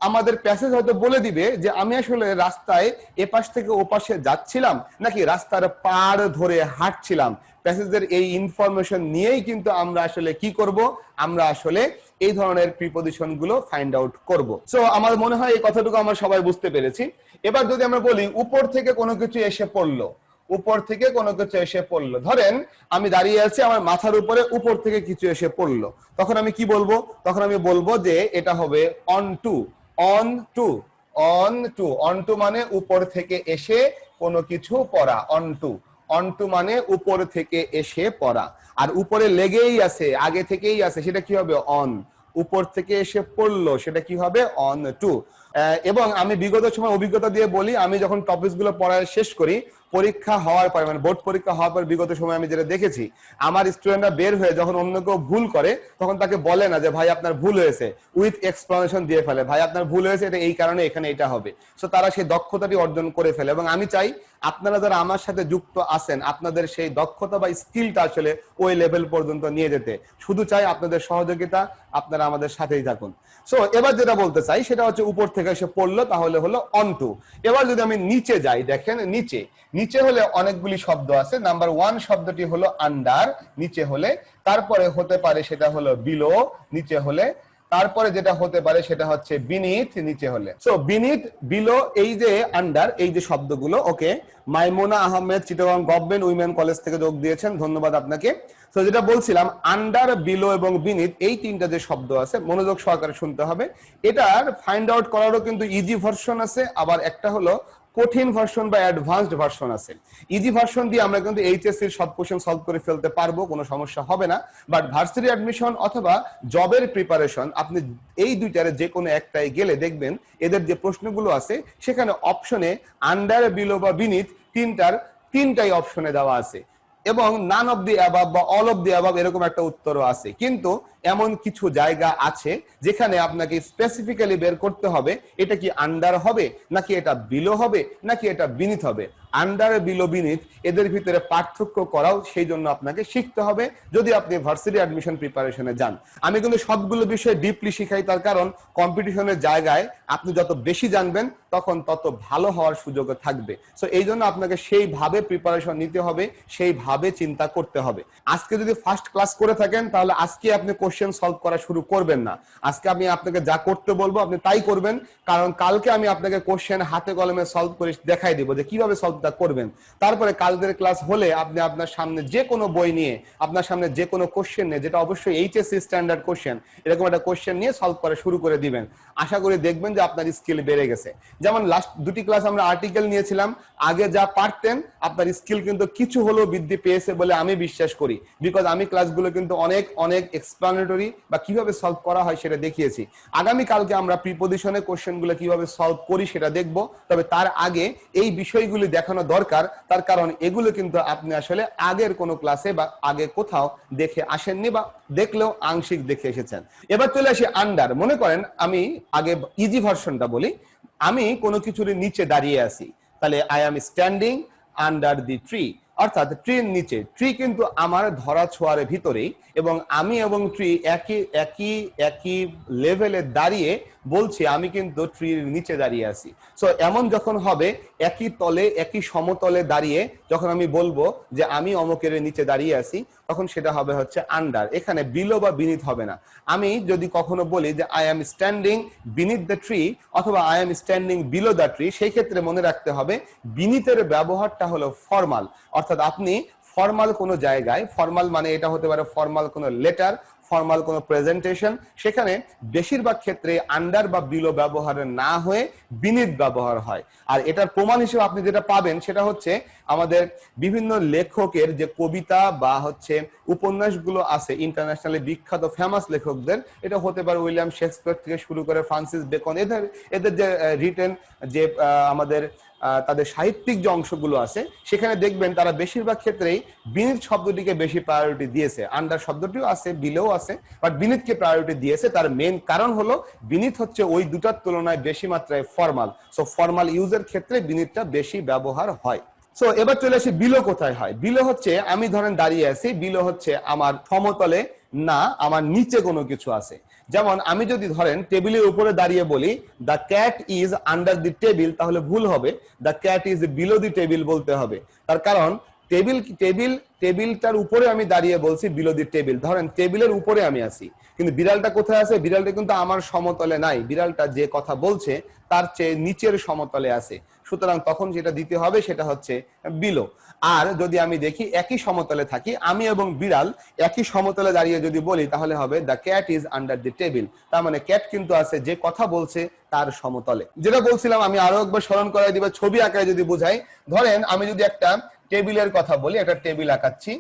আমাদের প্যাসেজ হয়তো বলে দিবে যে আমি আসলে রাস্তায় এপাশ থেকে ওপাশে যাচ্ছিলাম নাকি রাস্তার পার ধরে হাঁটছিলাম। প্যাসেজের এই ইনফরমেশন নিয়েই কিন্তু আমরা আসলে কি করব? আমরা আসলে এই ধরনের প্রিপজিশন গুলো ফাইন্ড আউট করব। সো আমার মনে হয় এই কথাটুকু আমরা সবাই বুঝতে পেরেছি। এবার যদি আমরা বলি উপর থেকে কোনো কিছু এসে পড়লো, উপর থেকে কোনো কিছু এসে পড়লো, ধরেন আমি দাঁড়িয়ে আছি, আমার মাথার উপরে উপর থেকে কিছু এসে পড়লো, তখন আমি কি বলবো? তখন আমি বলবো যে এটা হবে onto, onto, onto. Onto মানে উপর থেকে এসে কোনো কিছু পড়া, অন টু। অন টু মানে উপর থেকে এসে পড়া, আর উপরে লেগেই আছে, আগে থেকেই আছে, সেটা কি হবে? অন। উপর থেকে এসে পড়লো সেটা কি হবে? Onto. এবং আমি বিগত সময় অভিজ্ঞতা দিয়ে বলি, আমি যখন টপিকস গুলো পড়া শেষ করি, পরীক্ষা হওয়ার পর মানে বোর্ড পরীক্ষা হওয়ার পর বিগত সময় আমি যেটা দেখেছি, আমার স্টুডেন্টরা বের হয়ে যখন অন্য কেউ ভুল করে তখন তাকে বলে না যে ভাই আপনার ভুল হয়েছে, উইথ এক্সপ্লানেশন দিয়ে ফেলে, ভাই আপনার ভুল হয়েছে এটা এই কারণে, এখানে এটা হবে। সো তারা সেই দক্ষতাটি অর্জন করে ফেলে। এবং আমি চাই আপনারা যারা আমার সাথে যুক্ত আছেন আপনাদের সেই দক্ষতা বা স্কিলটা আসলে ওই লেভেল পর্যন্ত নিয়ে যেতে, শুধু চাই আপনাদের সহযোগিতা, আপনারা আমাদের সাথেই থাকুন। সো এবার যেটা বলতে চাই সেটা হচ্ছে উপর থেকে এসে পড়লো, তাহলে হলো অন টু। এবার যদি আমি নিচে যাই, দেখেন নিচে, নিচে হলে অনেকগুলি শব্দ আছে। নাম্বার ওয়ান শব্দটি হলো আন্ডার, নিচে হলে। তারপরে হতে পারে সেটা হলো বিলো, নিচে হলে। তারপরে যেটা হতে পারে সেটা হচ্ছে বিনিথ, নিচে হলে। সো বিনিথ, বিলো, এই যে আন্ডার, এই যে শব্দগুলো, okay. Maimuna Ahmed Chittagong government women college থেকে যোগ দিয়েছেন, ধন্যবাদ আপনাকে। তো যেটা বলছিলাম, আন্ডার, বিলো এবং বিনিথ, এই তিনটা যে শব্দ আছে মনোযোগ সহকারে শুনতে হবে। এটার ফাইন্ড আউট করারও কিন্তু ইজি ভার্সন আছে, আবার একটা হলো কঠিন ভার্সন বা অ্যাডভান্সড ভার্সন আছে। ইজি ভার্সন দিয়ে আমরা কিন্তু এইচএসসি এর সব কোশ্চেন সলভ করে ফেলতে পারবো, কোনো সমস্যা হবে না। বাট ভার্সিটি অ্যাডমিশন অথবা জবের প্রিপারেশন, আপনি এই দুইটারে যে কোনো একটাই গেলে দেখবেন এদের যে প্রশ্নগুলো আছে সেখানে অপশনে আন্ডার, বিলো বা বিনিথ তিনটাই অপশনে দেওয়া আছে। এবং নান অফ দি অ্যাবাভ বা অল অফ দি অ্যাবাভ এরকম একটা উত্তরও আছে। কিন্তু এমন কিছু জায়গা আছে যেখানে আপনাকে স্পেসিফিক্যালি বের করতে হবে এটা কি আন্ডার হবে নাকি এটা বিলো হবে নাকি এটা বিনিথ হবে। আন্ডার, বিলো, বিনিথ এদের ভিতরে পার্থক্য করাও সেই জন্য আপনাকে শিখতে হবে যদি আপনি ভার্সিটি অ্যাডমিশন প্রিপারেশনে যান। আমি কিন্তু সবগুলো বিষয় ডিপলি শিখাই, তার কারণ কম্পিটিশনের জায়গায় আপনি যত বেশি জানবেন তখন তত ভালো হওয়ার সুযোগ থাকবে। সো এই জন্য আপনাকে সেইভাবে প্রিপারেশন নিতে হবে, সেইভাবে চিন্তা করতে হবে। আজকে যদি ফার্স্ট ক্লাস করে থাকেন তাহলে আজকে আপনি কোশ্চেন সলভ করা শুরু করবেন না। আজকে আমি আপনাকে যা করতে বলবো আপনি তাই করবেন, কারণ কালকে আমি আপনাকে কোশ্চেন হাতে কলমে সলভ করে দেখাই দিব যে কিভাবে সলভটা করবেন। তারপরে কালকের ক্লাস হলে আপনি আপনার সামনে যে কোনো বই নিয়ে, আপনার সামনে যে কোনো কোশ্চেন নিয়ে, যেটা অবশ্যই এইচএসসি স্ট্যান্ডার্ড কোশ্চেন, এরকম একটা কোশ্চেন নিয়ে সলভ করা শুরু করে দিবেন। আশা করি দেখবেন যে আপনার স্কিল বেড়ে গেছে। যেমন লাস্ট দুটি ক্লাস আমরা আর্টিকেল নিয়েছিলাম, আগে যা পারতেন আপনার স্কিল কিন্তু কিছু হলেও বৃদ্ধি পেয়েছে বলে আমি বিশ্বাস করি, বিকজ আমি ক্লাসগুলো কিন্তু অনেক অনেক এক্সপ্লানেটরি বা কিভাবে সলভ করা হয় সেটা দেখিয়েছি। আগামী কালকে আমরা প্রিপজিশনে কোশ্চেনগুলো কিভাবে সলভ করি সেটা দেখব, তবে তার আগে এই বিষয়গুলি দেখানো দরকার, তার কারণ এগুলো কিন্তু আপনি আসলে আগের কোনো ক্লাসে বা আগে কোথাও দেখে আসেননি বা দেখলেও আংশিক দেখে এসেছেন। এবার চলে আসি আন্ডার। মনে করেন আমি আগে ইজি ভার্সনটা বলি, আমি কোনো কিছুর নিচে দাঁড়িয়ে আছি, তাহলে I am standing under the tree, অর্থাৎ ট্রির নিচে। ট্রি কিন্তু আমার ধরা ছোঁয়ার ভিতরেই, এবং আমি এবং ট্রি একই একই একই লেভেলে দাঁড়িয়ে বলছি আমি কিন্তু ট্রির নিচে দাঁড়িয়ে আছি। সো এমন যখন হবে একই তলে একই সমতলে দাঁড়িয়ে যখন আমি বলবো যে আমি অমুকের নিচে দাঁড়িয়ে আছি, তখন সেটা হবে হচ্ছে আন্ডার। এখানে বিলো বা বিনিথ হবে না। আমি যদি কখনো বলি যে I am standing beneath the tree অথবা I am standing below the tree, সেই ক্ষেত্রে মনে রাখতে হবে বিনিথের ব্যবহারটা হলো ফর্মাল, অর্থাৎ আপনি ফর্মাল কোনো জায়গায়, ফর্মাল মানে এটা হতে পারে ফর্মাল কোনো লেটার, ফর্মাল কোনো প্রেজেন্টেশন, সেখানে বেশিরভাগ ক্ষেত্রে আন্ডার বা বিলো ব্যবহার না হয়ে বিনিথ ব্যবহার হয়। আর এটার প্রমাণ হিসেবে আপনি যেটা পাবেন সেটা হচ্ছে আমাদের বিভিন্ন লেখকের যে কবিতা বা হচ্ছে উপন্যাসগুলো আছে, ইন্টারন্যাশনালি বিখ্যাত ফেমাস লেখকদের, এটা হতে পারে উইলিয়াম শেক্সপিয়ার থেকে শুরু করে ফ্রান্সিস বেকন, এদের যে রিটেন যে আমাদের তাদের সাহিত্যিক যে অংশগুলো আছে সেখানে দেখবেন তারা বেশিরভাগ ক্ষেত্রেই বিনিথ শব্দটিকে বেশি প্রায়োরিটি দিয়েছে। আন্ডার শব্দটিও আছে, বিলেও আছে, বাট বিনিথকে প্রায়োরিটি দিয়েছে। তার মেইন কারণ হলো বিনিথ হচ্ছে ওই দুটার তুলনায় বেশি মাত্রায় ফর্মাল, সো ফর্মাল ইউজের ক্ষেত্রে বিনিথটা বেশি ব্যবহার হয়। সো এবার চলে আসি বিলো কোথায় হয়। বিলো হচ্ছে আমি ধরেন দাঁড়িয়ে আছি, বিলো হচ্ছে আমার সমতলে না, আমার নিচে কোনো কিছু আছে। যেমন আমি যদি ধরেন টেবিলের উপরে দাঁড়িয়ে বলি the cat is under the table, তাহলে ভুল হবে, the cat is below the table বলতে হবে। তার কারণ টেবিলটার উপরে আমি দাঁড়িয়ে বলছি বিলো দি টেবিল, ধরেন টেবিলের উপরে আমি আছি, কিন্তু বিড়ালটা কোথায় আছে? বিড়ালটা কিন্তু আমার সমতলে নাই, বিড়ালটা যে কথা বলছে তার চেয়ে নিচের সমতলে আছে, সুতরাং তখন যেটা দিতে হবে সেটা হচ্ছে বিলো। আর যদি আমি দেখি একই সমতলে থাকি, আমি এবং বিড়াল একই সমতলে দাঁড়িয়ে যদি বলি তাহলে হবে the cat is under the table, তার মানে ক্যাট কিন্তু আছে যে কথা বলছে তার সমতলে। যেটা বলছিলাম আমি আরো একবার স্মরণ করাই দিব, ছবি আঁকায় যদি বুঝাই, ধরেন আমি যদি একটা টেবিলের কথা বলি, একটা টেবিল আঁকাচ্ছি,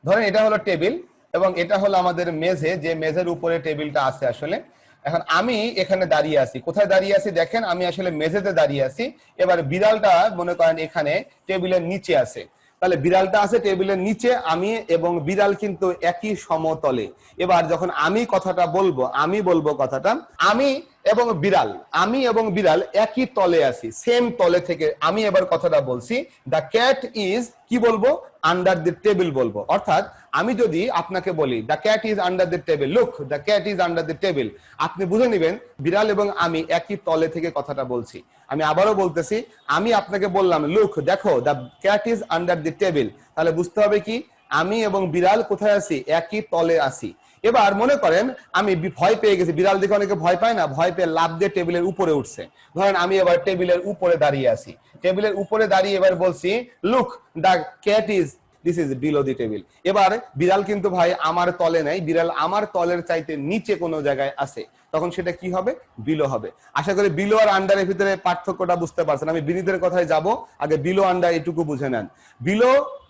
ধরেন এটা হলো টেবিল এবং এটা হলো আমাদের মেঝে, যে মেঝের উপরে টেবিলটা আছে আসলে। এখন আমি এখানে দাঁড়িয়ে আছি, কোথায় দাঁড়িয়ে আছি দেখেন, আমি আসলে মেঝেতে দাঁড়িয়ে আছি। এবার বিড়ালটা মনে করেন এখানে টেবিলের নিচে আছে, তাহলে বিড়ালটা আছে টেবিলের নিচে, আমি এবং বিড়াল কিন্তু একই সমতলে। এবার যখন আমি কথাটা বলবো, আমি বলবো কথাটা আমি এবং বিড়াল একই তলে আছি, সেম তলে থেকে আমি এবার কথাটা বলছি দ্য ক্যাট ইজ, কি বলবো? আন্ডার দি টেবিল বলবো। অর্থাৎ আমি যদি আপনাকে বলি the cat is under the table, look the cat is under the table, আপনি বুঝে নেবেন বিড়াল এবং আমি একই তলে থেকে কথাটা বলছি। আমি আবারও বলতেছি, আমি আপনাকে বললাম লুক, দেখো the cat is under the table, তাহলে বুঝতে হবে কি আমি এবং বিড়াল কোথায় আছি? একই তলে আছি। এবার মনে করেন আমি ভয় পেয়ে গেছি, বিড়াল দেখে অনেকে ভয় পায় না, ভয় পেয়ে লাফ দিয়ে টেবিলের উপরে উঠছে। ধরেন আমি এবার টেবিলের উপরে দাঁড়িয়ে আছি, টেবিলের উপরে দাঁড়িয়ে এবার বলছি look the cat is, this is below the table. এবার বিড়াল কিন্তু ভাই আমার তলে নাই, বিড়াল আমার তলের চাইতে নিচে কোনো জায়গায় আছে, তখন সেটা কি হবে? বিলো হবে। আশা করি বিলো আর আন্ডারের ভিতরে পার্থক্যটা বুঝতে পারছেন। আমি বিনিতের কথায় যাব, আগে বিলো আন্ডার এটুকু বুঝে নেন।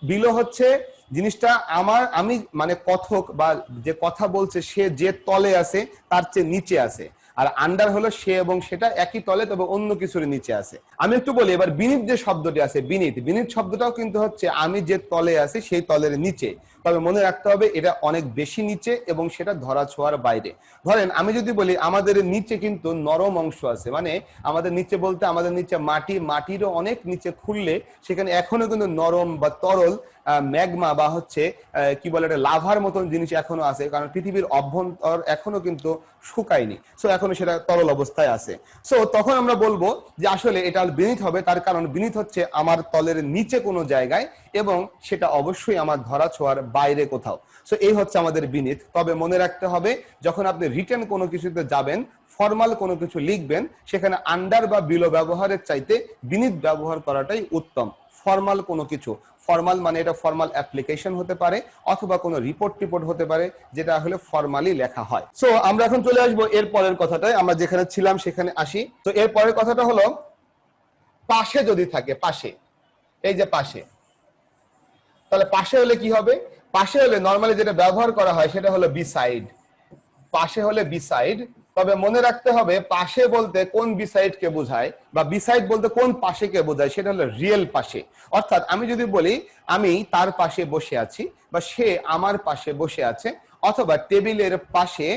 বিলো হচ্ছে জিনিসটা আমি মানে কথক বা যে কথা বলছে সে যে তলে আছে তার চেয়ে নিচে আছে। আর আন্ডার হলো সে এবং সেটা একই তলে তবে অন্য কিছুর নিচে আছে। আমি একটু বলি এবার বিনিথ যে শব্দটি আছে, বিনিথ বিনিথ শব্দটাও কিন্তু হচ্ছে আমি যে তলে আছি সেই তলের নিচে, তবে মনে রাখতে হবে এটা অনেক বেশি নিচে এবং সেটা ধরা ছোঁয়ার বাইরে। ধরেন আমি যদি বলি আমাদের নিচে কিন্তু নরম অংশ আছে, মানে আমাদের নিচে বলতে আমাদের নিচে মাটি, মাটিরও অনেক নিচে খুললে সেখানে এখনো কিন্তু নরম বা তরল ম্যাগমা বা হচ্ছে কি বলে এটা লাভার মতন জিনিস এখনো আছে, কারণ পৃথিবীর অভ্যন্তর এখনো কিন্তু শুকায়নি, সো এখনো সেটা তরল অবস্থায় আছে। সো তখন আমরা বলবো যে আসলে এটা বিনীত হবে, তার কারণ বিনীত হচ্ছে আমার তলের নিচে কোনো জায়গায় এবং সেটা অবশ্যই আমার ধরা ছোঁয়ার বাইরে কোথাও। সো এই হচ্ছে আমাদের বিনীত। তবে মনে রাখতে হবে যখন আপনি রিটেন কোনো কিছুতে যাবেন, ফর্মাল কোনো কিছু লিখবেন, সেখানে আন্ডার বা বিলো ব্যবহারের চাইতে বিনীত ব্যবহার করাটাই উত্তম। ফর্মাল কোনো কিছু, ফর্মাল মানে এটা ফর্মাল অ্যাপ্লিকেশন হতে পারে অথবা কোনো রিপোর্ট হতে পারে যেটা আসলে ফর্মালি লেখা হয়। সো আমরা এখন চলে আসবো এর পরের কথাটায়, আমরা যেখানে ছিলাম সেখানে আসি। তো এর পরের কথাটা হলো পাশে যদি থাকে, পাশে, এই যে পাশে, তাহলে পাশে হলে কি হবে? পাশে হলে নরমালি যেটা ব্যবহার করা হয় সেটা হলো বিসাইড। পাশে হলে বিসাইড, তবে মনে রাখতে হবে পাশে বলতে কোন বিসাইড কে বোঝায় বা বিসাইড বলতে কোন পাশে কে বোঝায়, সেটা হলো রিয়েল পাশে। অর্থাৎ আমি যদি বলি আমি তার পাশে বসে আছি বা সে আমার পাশে বসে আছে, অথবা টেবিলের পাশে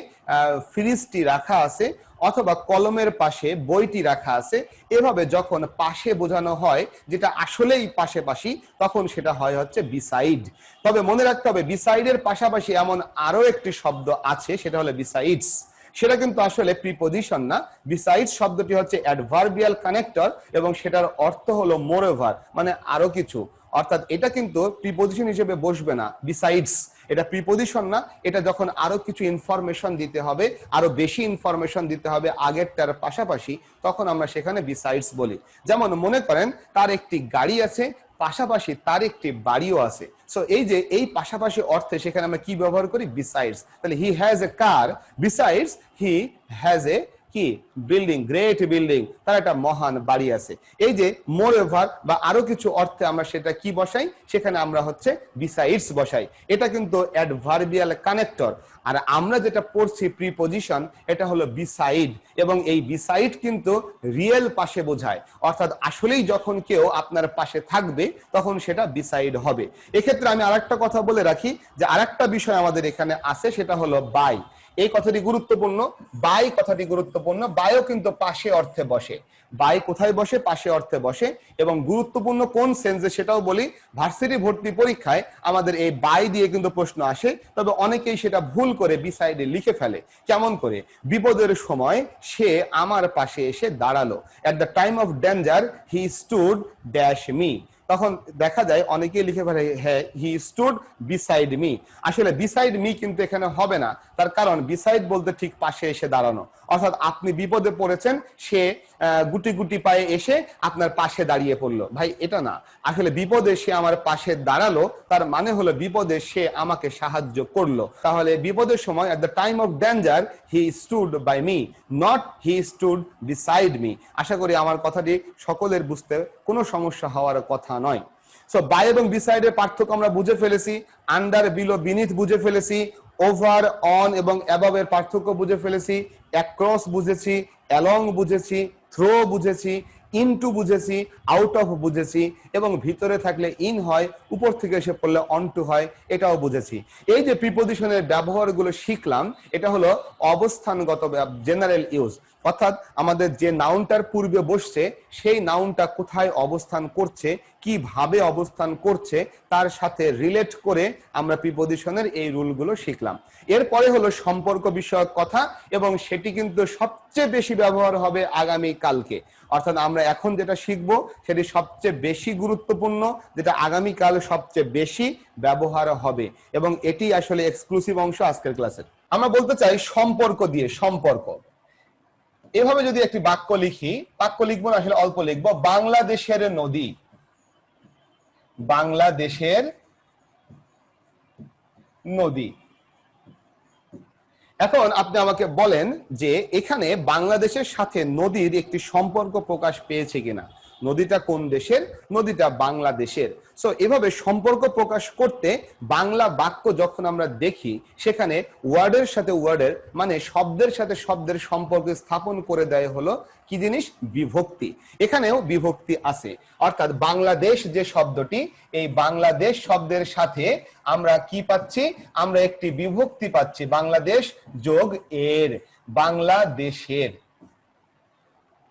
ফ্রিজটি রাখা আছে, অথবা কলমের পাশে বইটি রাখা আছে, এভাবে যখন পাশে বোঝানো হয় যেটা আসলেই পাশাপাশি, তখন সেটা হয় হচ্ছে বিসাইড। তবে মনে রাখতে হবে বিসাইডের পাশাপাশি এমন আরো একটি শব্দ আছে, সেটা হলো বিসাইডস। সেটা কিন্তু আসলে প্রিপজিশন না, বিসাইডস শব্দটি হচ্ছে অ্যাডভার্বিয়াল কানেক্টর এবং সেটার অর্থ হলো মোরওভার, মানে আরো কিছু। অর্থাৎ এটা কিন্তু প্রিপজিশন হিসেবে বসবে না, বিসাইডস এটা প্রিপজিশন না, এটা যখন আরো কিছু ইনফরমেশন দিতে হবে, আরো বেশি ইনফরমেশন দিতে হবে আগেরটার পাশাপাশি, তখন আমরা সেখানে বিসাইডস বলি। যেমন মনে করেন তার একটি গাড়ি আছে, পাশাপাশি তার একটি বাড়িও আছে। সো এই যে এই পাশাপাশি অর্থে সেখানে আমরা কি ব্যবহার করি? বিসাইডস। তাহলে he has a car, besides he has a কি বিল্ডিং, গ্রেট বিল্ডিং, তার একটা মহান বাড়ি আছে। এই যে মোরওভার বা আরো কিছু অর্থে আমরা সেটা কি বসাই, সেখানে আমরা হচ্ছে বিসাইডস বসাই। এটা কিন্তু অ্যাডভার্বিয়াল কানেক্টর। আর আমরা যেটা পড়ছি প্রিপজিশন, এটা হলো বিসাইড, এবং এই বিসাইড কিন্তু রিয়েল পাশে বোঝায়। অর্থাৎ আসলেই যখন কেউ আপনার পাশে থাকবে তখন সেটা বিসাইড হবে। এক্ষেত্রে আমি আরেকটা কথা বলে রাখি যে আরেকটা বিষয় আমাদের এখানে আছে, সেটা হলো বাই। এই কথাটি গুরুত্বপূর্ণ, বাই কথাটি গুরুত্বপূর্ণ। বাইও কিন্তু পাশে অর্থে বসে। বাই কোথায় বসে? পাশে অর্থে বসে। এবং গুরুত্বপূর্ণ কোন সেন্সে সেটাও বলি। ভার্সিটি ভর্তি পরীক্ষায় আমাদের এই বাই দিয়ে কিন্তু প্রশ্ন আসে, তবে অনেকেই সেটা ভুল করে বিসাইডে লিখে ফেলে। কেমন করে? বিপদের সময় সে আমার পাশে এসে দাঁড়ালো, এট the time of danger he stood dash me. তখন দেখা যায় অনেকেই লিখে ফেলে হ্যাঁ হি স্টুড বিসাইড মি। আসলে বিসাইড মি কিন্তু এখানে হবে না, তার কারণ বিসাইড বলতে ঠিক পাশে এসে দাঁড়ানো। অর্থাৎ আপনি বিপদে পড়েছেন, সে গুটি গুটি পায়ে এসে আপনার পাশে দাঁড়িয়ে পড়লো, ভাই এটা না। আসলে বিপদে সে আমার পাশে দাঁড়ালো, তার মানে হলো বিপদে সে আমাকে সাহায্য করলো। তাহলে বিপদের সময় at the time of danger he stood by me, not he stood beside me. আশা করি আমার কথাটি সকলের বুঝতে কোনো সমস্যা হওয়ার কথা নয়। সো বাই এবং বিসাইডের পার্থক্য আমরা বুঝে ফেলেছি, আন্ডার বিলো বিনিথ বুঝে ফেলেছি, ওভার অন এবং অ্যাবভ এর পার্থক্য বুঝে ফেলেছি, অ্যাক্রস বুঝেছি, অ্যালং বুঝেছি, থ্রো বুঝেছি, ইনটু বুঝেছি, আউট অফ বুঝেছি, এবং ভিতরে থাকলে ইন হয়, উপর থেকে এসে পড়লে অন টু হয়, এটাও বুঝেছি। এই যে প্রিপজিশনের ব্যবহারগুলো শিখলাম, এটা হলো অবস্থানগত জেনারেল ইউজ। অর্থাৎ আমাদের যে নাউনটার পূর্বে বসছে সেই নাউনটা কোথায় অবস্থান করছে, কিভাবে অবস্থান করছে, তার সাথে রিলেট করে আমরা প্রিপজিশনের এই রুলগুলো শিখলাম। এরপরে হলো সম্পর্ক বিষয়ক কথা, এবং সেটি কিন্তু সবচেয়ে বেশি ব্যবহার হবে আগামী কালকে। অর্থাৎ আমরা এখন যেটা শিখবো সেটি সবচেয়ে বেশি গুরুত্বপূর্ণ, যেটা আগামীকাল সবচেয়ে বেশি ব্যবহার হবে, এবং এটি আসলে এক্সক্লুসিভ অংশ আজকের ক্লাসের। আমরা বলতে চাই সম্পর্ক দিয়ে, সম্পর্ক। এভাবে যদি একটি বাক্য লিখি, বাক্য লিখবো না, আসলে অল্প লিখবো, বাংলাদেশের নদী, বাংলাদেশের নদী। এখন আপনি আমাকে বলেন যে এখানে বাংলাদেশের সাথে নদীর একটি সম্পর্ক প্রকাশ পেয়েছে কিনা। নদীটা কোন দেশের? নদীটা বাংলাদেশের। সো এভাবে সম্পর্ক প্রকাশ করতে বাংলা বাক্য যখন আমরা দেখি, সেখানে ওয়ার্ডের সাথে ওয়ার্ডের মানে শব্দের সাথে শব্দের সম্পর্ক স্থাপন করে দেয় হলো কি জিনিস? বিভক্তি। এখানেও বিভক্তি আছে, অর্থাৎ বাংলাদেশ যে শব্দটি, এই বাংলাদেশ শব্দের সাথে আমরা কি পাচ্ছি? আমরা একটি বিভক্তি পাচ্ছি, বাংলাদেশ যোগ এর, বাংলাদেশের।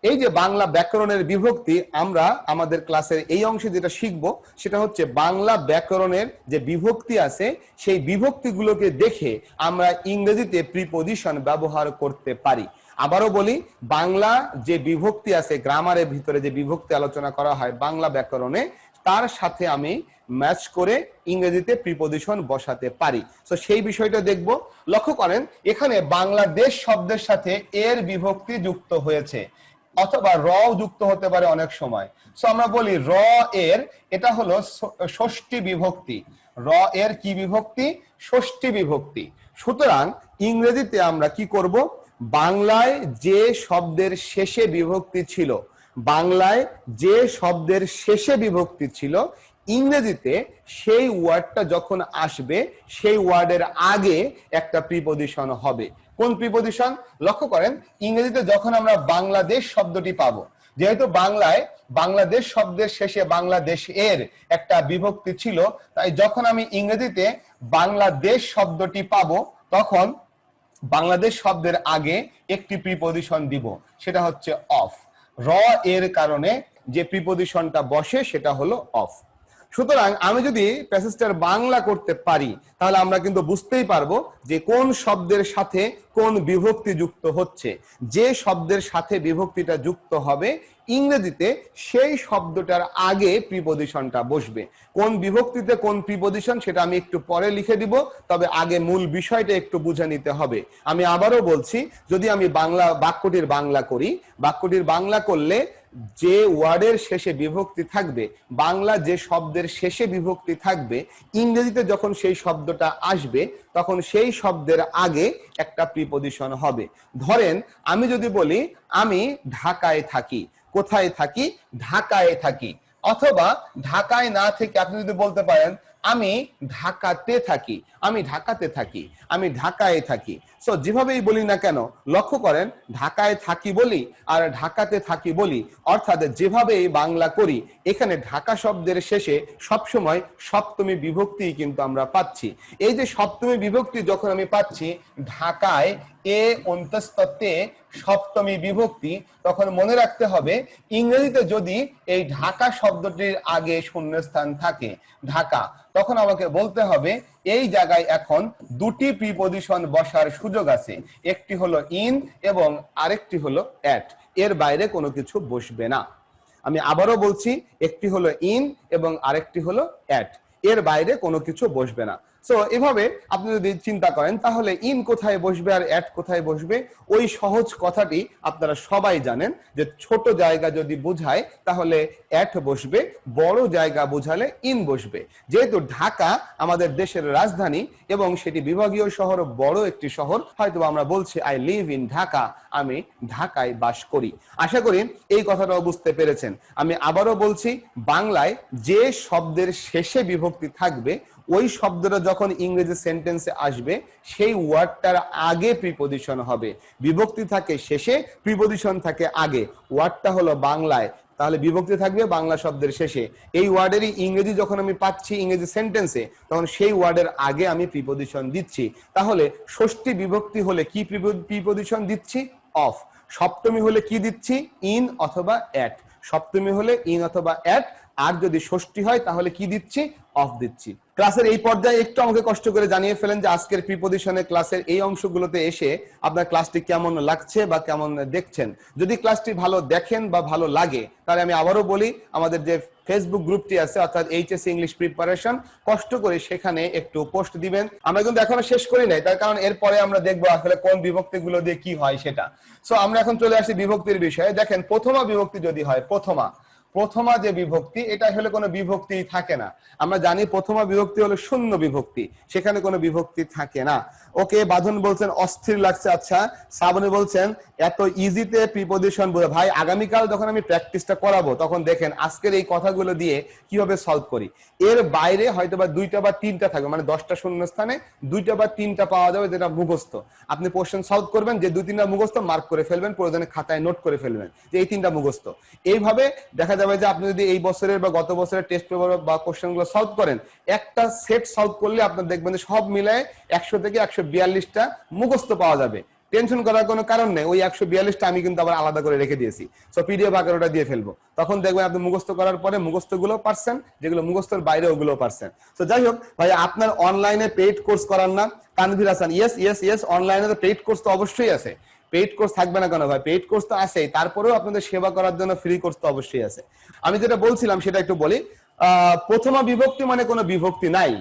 এই যে বাংলা ব্যাকরণের বিভক্তি, আমরা আমাদের ক্লাসের এই অংশে যেটা শিখবো সেটা হচ্ছে বাংলা ব্যাকরণের যে বিভক্তি আছে, সেই বিভক্তিগুলোকে দেখে আমরা ইংরেজিতে প্রিপজিশন ব্যবহার করতে পারি। আবারও বলি, বাংলা যে বিভক্তি আছে, গ্রামারের ভিতরে যে বিভক্তি আলোচনা করা হয় বাংলা ব্যাকরণে, তার সাথে আমি ম্যাচ করে ইংরেজিতে প্রিপজিশন বসাতে পারি। তো সেই বিষয়টা দেখব। লক্ষ্য করেন, এখানে বাংলাদেশ শব্দের সাথে এর বিভক্তি যুক্ত হয়েছে, অথবা র যুক্ত হতে পারে অনেক সময়। সো আমরা বলি র এর, এটা হলো ষষ্ঠী বিভক্তি। র এর কি বিভক্তি? ষষ্ঠী বিভক্তি। সুতরাং ইংরেজিতে আমরা কি করব? বাংলায় যে শব্দের শেষে বিভক্তি ছিল, বাংলায় যে শব্দের শেষে বিভক্তি ছিল, ইংরেজিতে সেই ওয়ার্ডটা যখন আসবে, সেই ওয়ার্ডের আগে একটা প্রিপজিশন হবে। কোন প্রিপজিশন? লক্ষ্য করেন, ইংরেজিতে যখন আমরা বাংলাদেশ শব্দটি পাবো, যেহেতু বাংলায় বাংলাদেশ শব্দের শেষে বাংলাদেশ এর একটা বিভক্তি ছিল, তাই যখন আমি ইংরেজিতে বাংলাদেশ শব্দটি পাবো, তখন বাংলাদেশ শব্দের আগে একটি প্রিপজিশন দিব, সেটা হচ্ছে অফ। র এর কারণে যে প্রিপজিশনটা বসে সেটা হলো অফ। সুতরাং আমি যদি প্যাসেজটার বাংলা করতে পারি, তাহলে আমরা কিন্তু বুঝতেই পারবো যে কোন শব্দের সাথে কোন বিভক্তি যুক্ত হচ্ছে। যে শব্দের সাথে বিভক্তিটা যুক্ত হবে, ইংরেজিতে সেই শব্দটার আগে প্রিপজিশনটা বসবে। কোন বিভক্তিতে কোন প্রিপজিশন সেটা আমি একটু পরে লিখে দিব, তবে আগে মূল বিষয়টা একটু বুঝে নিতে হবে। আমি আবারও বলছি, যদি আমি বাংলা বাক্যটির বাংলা করি, বাক্যটির বাংলা করলে যে ওয়ার্ডের শেষে বিভক্তি থাকবে, বাংলা যে শব্দের শেষে বিভক্তি থাকবে, ইংরেজিতে যখন সেই শব্দটা আসবে, তখন সেই শব্দের আগে একটা প্রিপজিশন হবে। ধরেন আমি যদি বলি আমি ঢাকায় থাকি, কোথায় থাকি? ঢাকায় থাকি। অথবা ঢাকায় না থেকে আপনি যদি বলতে পারেন আমি ঢাকাতে থাকি, আমি ঢাকাতে থাকি, আমি ঢাকায় থাকি। সো যেভাবেই বলি না কেন, লক্ষ্য করেন, ঢাকায় থাকি বলি আর ঢাকাতে থাকি বলি, অর্থাৎ যেভাবেই বাংলা করি, এখানে ঢাকা শব্দের শেষে সবসময় সপ্তমী বিভক্তি কিন্তু আমরা পাচ্ছি। এই যে সপ্তমী বিভক্তি যখন আমি পাচ্ছি, ঢাকায় এ অন্তস্ততে সপ্তমী বিভক্তি, তখন মনে রাখতে হবে ইংরেজিতে যদি এই ঢাকা শব্দটির আগে শূন্যস্থান থাকে, ঢাকা, তখন আমাকে বলতে হবে এই জায়গায় এখন দুটি প্রিপজিশন বসার সুযোগ আছে, একটি হলো ইন এবং আরেকটি হলো অ্যাট। এর বাইরে কোনো কিছু বসবে না। আমি আবারও বলছি, একটি হলো ইন এবং আরেকটি হলো অ্যাট, এর বাইরে কোনো কিছু বসবে না। সো এভাবে আপনি যদি চিন্তা করেন, তাহলে ইন কোথায় বসবে আর অ্যাট কোথায় বসবে, ওই সহজ কথাটি আপনারা সবাই জানেন যে ছোট জায়গা যদি বোঝায় তাহলে অ্যাট বসবে, বড় জায়গা বোঝালে ইন বসবে। যেহেতু ঢাকা আমাদের দেশের রাজধানী এবং সেটি বিভাগীয় শহর, বড় একটি শহর, হয়তো আমরা বলছি আই লিভ ইন ঢাকা, আমি ঢাকায় বাস করি। আশা করি এই কথাটাও বুঝতে পেরেছেন। আমি আবারও বলছি, বাংলায় যে শব্দের শেষে বিভক্তি থাকবে, ওই শব্দটা যখন ইংরেজি সেন্টেন্সে আসবে, সেই ওয়ার্ডটার আগে প্রিপজিশন হবে। বিভক্তি থাকে শেষে, প্রিপজিশন থাকে আগে। ওয়ার্ডটা হলো বাংলায়, তাহলে বিভক্তি থাকবে বাংলা শব্দের শেষে। এই ওয়ার্ডেরই ইংরেজি যখন আমি পাচ্ছি ইংরেজি সেন্টেন্সে, তখন সেই ওয়ার্ডের আগে আমি প্রিপজিশন দিচ্ছি। তাহলে ষষ্ঠী বিভক্তি হলে কি প্রিপজিশন দিচ্ছি? অফ। সপ্তমী হলে কি দিচ্ছি? ইন অথবা অ্যাট। সপ্তমী হলে ইন অথবা অ্যাট, আর যদি ষষ্ঠী হয় তাহলে কি দিচ্ছি? অফ দিচ্ছি। ক্লাসের এই পর্যায়ে একটু আমাকে কষ্ট করে জানিয়ে ফেলেন যে আজকের প্রিপজিশনের ক্লাসের এই অংশগুলোতে এসে আপনার ক্লাসটি কেমন লাগছে বা কেমন দেখছেন। যদি ক্লাসটি ভালো দেখেন বা ভালো লাগে, তাহলে আমি আবারও বলি, আমাদের যে ফেসবুক গ্রুপটি আছে অর্থাৎ এইচএসসি ইংলিশ প্রিপারেশন, কষ্ট করে সেখানে একটু পোস্ট দিবেন। আমরা কিন্তু এখনো শেষ করি নাই, তার কারণ এরপরে আমরা দেখবো আসলে কোন বিভক্তিগুলো দিয়ে কি হয় সেটা। সো আমরা এখন চলে আসি বিভক্তির বিষয়ে। দেখেন, প্রথমা বিভক্তি যদি হয়, প্রথমা, প্রথমা যে বিভক্তি, এটা হলে কোনো বিভক্তি থাকে না। আমরা জানি প্রথমা বিভক্তি হলো শূন্য বিভক্তি, সেখানে কোনো বিভক্তি থাকে না। ওকে, বাঁধন বলছেন অস্থির লাগছে। আচ্ছা, শ্রাবণী বলছেন এত ইজিতে প্রিপজিশন বোঝা। ভাই আগামীকাল যখন আমি প্র্যাকটিসটা করাবো তখন দেখেন আজকের এই কথাগুলো দিয়ে কিভাবে সলভ করি। এর বাইরে হয়তো বা 2টা বা 3টা থাকবে, মানে 10টা শূন্য স্থানে 2টা বা 3টা পাওয়া যাবে যেটা মুখস্থ। আপনি কোশ্চেন সলভ করবেন, যে 2-3টা মুখস্থ মার্ক করে ফেলবেন, প্রয়োজনে খাতায় নোট করে ফেলবেন যে এই 3টা মুখস্থ। এইভাবে দেখা যাবে যে আপনি যদি এই বছরের বা গত বছরের টেস্ট পেপার বা কোশ্চেনগুলো সলভ করেন, একটা সেট সলভ করলে আপনার দেখবেন যে সব মিলায় 100 থেকে 142টা মুখস্থ পাওয়া যাবে। টেনশন করার কোনো কারণ নেই, ওই 142টা আমি কিন্তু আবার আলাদা করে রেখে দিয়েছি, সো পিডিএফ আকারে ওটা দিয়ে ফেলবো। তখন দেখবেন আপনি মুখস্থ করার পরে মুখস্থ গুলো পারছেন, যেগুলো মুখস্থের বাইরে ওগুলো পারছেন। তো যাই হোক ভাই, আপনার অনলাইনে পেইড কোর্স করার না? Tanvir Hasan yes yes yes, অনলাইনে তো পেইড কোর্স তো অবশ্যই আছে। পেইড কোর্স থাকবে না কেন ভাই? পেইড কোর্স তো আছেই, তারপরেও আপনাদের সেবা করার জন্য ফ্রি কোর্স তো অবশ্যই আছে। আমি যেটা বলছিলাম সেটা একটু বলি। প্রথমা বিভক্তি মানে কোনো বিভক্তি নাই।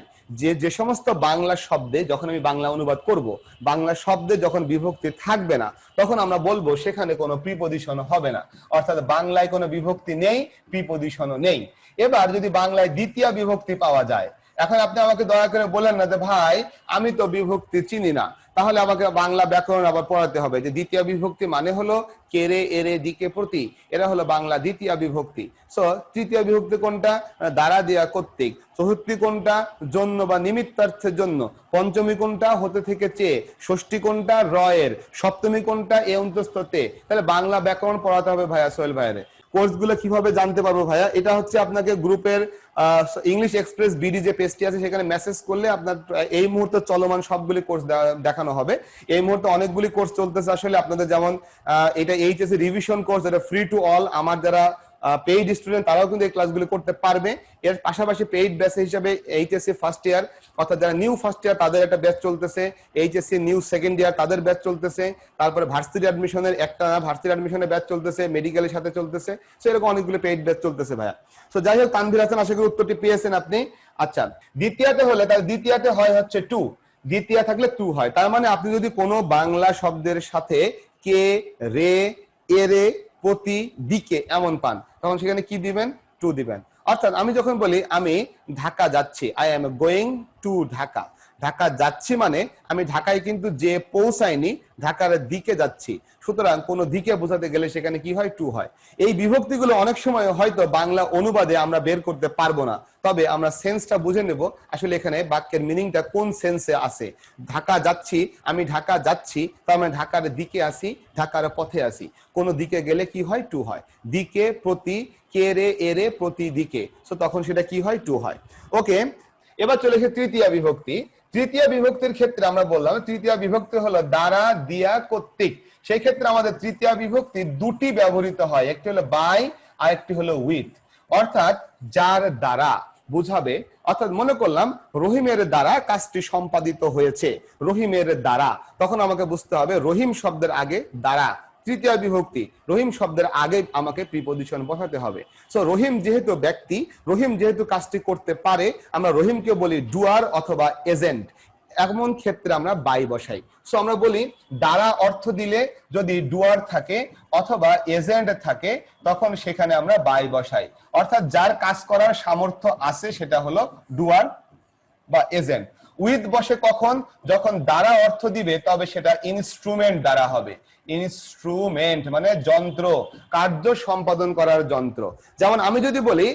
যে সমস্ত বাংলা শব্দে যখন আমি বাংলা অনুবাদ করব, বাংলা শব্দে যখন বিভক্তি থাকবে না, তখন আমরা বলবো সেখানে কোনো প্রিপজিশন হবে না। অর্থাৎ বাংলায় কোনো বিভক্তি নেই, প্রিপজিশনও নেই। এবার যদি বাংলায় দ্বিতীয় বিভক্তি পাওয়া যায়, এখন আপনি আমাকে দয়া করে বলেন না যে ভাই আমি তো বিভক্তি চিনি না, তাহলে আমাকে বাংলা ব্যাকরণ আবার পড়াতে হবে যে দ্বিতীয় বিভক্তি মানে হলো কেরে এরে দিকে প্রতি, এরা হলো বাংলা দ্বিতীয় বিভক্তি। সো তৃতীয় বিভক্তি কোনটা? দ্বারা দিয়া কর্তৃক। চতুর্থী কোনটা? জন্য বা নিমিত্তার্থের জন্য। পঞ্চমী কোনটা? হতে থেকে চেয়ে। ষষ্ঠী কোনটা? রয়ের। সপ্তমী কোনটা? এ অন্তস্থতে। তাহলে বাংলা ব্যাকরণ পড়াতে হবে ভাইয়া, সোহেল ভাইয়ারে। কোর্সগুলো কিভাবে জানতে পারবো ভাইয়া? এটা হচ্ছে আপনাকে গ্রুপের ইংলিশ এক্সপ্রেস বিডি যে পেজটি আছে সেখানে মেসেজ করলে আপনার এই মুহূর্তে চলমান সবগুলি কোর্স দেখানো হবে। এই মুহূর্তে অনেকগুলি কোর্স চলতেছে আসলে আপনাদের, যেমন এটা এইচএসসি রিভিশন কোর্স, এটা ফ্রি টু অল। আমার যারা পেইড স্টুডেন্ট তারাও কিন্তু এই ক্লাসগুলো করতে পারবে। এর পাশাপাশি পেইড ব্যাচ হিসেবে এইচএসসি ফার্স্ট ইয়ার, অর্থাৎ যারা নিউ ফার্স্ট ইয়ার তাদের একটা ব্যাচ চলতেছে, এইচএসসি নিউ সেকেন্ড ইয়ার তাদের ব্যাচ চলতেছে, তারপরে ভার্সিটি অ্যাডমিশনের একটা ভার্সিটি অ্যাডমিশনের ব্যাচ চলতেছে, মেডিকেলের সাথে চলতেছে। সো এরকম অনেকগুলো পেইড ব্যাচ চলতেছে ভাইয়া। সো যাই হোক, তানভীর হাসান আশা করি উত্তরটি পেয়েছেন আপনি। আচ্ছা, দ্বিতীয়তে হলে তার দ্বিতীয়তে হয় হচ্ছে টু, দ্বিতীয় থাকলে টু হয়। তার মানে আপনি যদি কোনো বাংলা শব্দের সাথে কে, রে, এরে, প্রতি, দিকে এমন পান, তখন সেখানে কি দিবেন? টু দিবেন। অর্থাৎ আমি যখন বলি আমি ঢাকা যাচ্ছি, I am going to Dhaka, Dhaka যাচ্ছি মানে আমি ঢাকায় কিন্তু যে পৌঁছাইনি, ঢাকার দিকে যাচ্ছি। সুতরাং কোনো দিকে বোঝাতে গেলে সেখানে কি হয়? টু হয়। এই বিভক্তিগুলো অনেক সময় হয়তো বাংলা অনুবাদে আমরা বের করতে পারবো না, তবে আমরা সেন্সটা বুঝে নেব আসলে এখানে বাক্যের মিনিংটা কোন সেন্সে আছে। ঢাকা যাচ্ছি, আমি ঢাকা যাচ্ছি, তার মানে ঢাকার দিকে আসি, ঢাকার পথে আসি। কোন দিকে গেলে কি হয়? টু হয়। দিকে, প্রতি, কে রে এরে, প্রতি, দিকে। সো তখন সেটা কি হয়? টু হয়। ওকে, এবার চলে এসে তৃতীয় বিভক্তি। তৃতীয় বিভক্তির ক্ষেত্রে আমরা বললাম তৃতীয় বিভক্তি হলো দ্বারা, দিয়া, কর্তৃক। সেই ক্ষেত্রে আমাদের তৃতীয় বিভক্তি দুটি ব্যবহৃত হয়, একটি হলো বাই আর একটি হলো উইথ। অর্থাৎ যার দ্বারা বুঝাবে। অর্থাৎ মনে করলাম রহিমের দ্বারা কাজটি সম্পাদিত হয়েছে, রহিমের দ্বারা, তখন আমাকে বুঝতে হবে রহিম শব্দের আগে দ্বারা, তৃতীয় বিভক্তি, রহিম শব্দের আগে আমাকে প্রিপজিশন বসাতে হবে। সো রহিম যেহেতু ব্যক্তি, রহিম যেহেতু কাজটি করতে পারে, আমরা রহিমকে বলি ডুয়ার অথবা এজেন্ট। এমন ক্ষেত্রে আমরা বাই বসাই। সো আমরা বলি দ্বারা অর্থ দিলে যদি ডুয়ার থাকে অথবা এজেন্ট থাকে, তখন সেখানে আমরা বাই বসাই। অর্থাৎ যার কাজ করার সামর্থ্য আছে সেটা হলো ডুয়ার বা এজেন্ট। উইথ বসে কখন? যখন দ্বারা অর্থ দিবে তবে সেটা ইনস্ট্রুমেন্ট দ্বারা হবে। ইনস্ট্রুমেন্ট মানে যন্ত্র, কার্য সম্পাদন করার যন্ত্র। যেমন আমি যদি বলি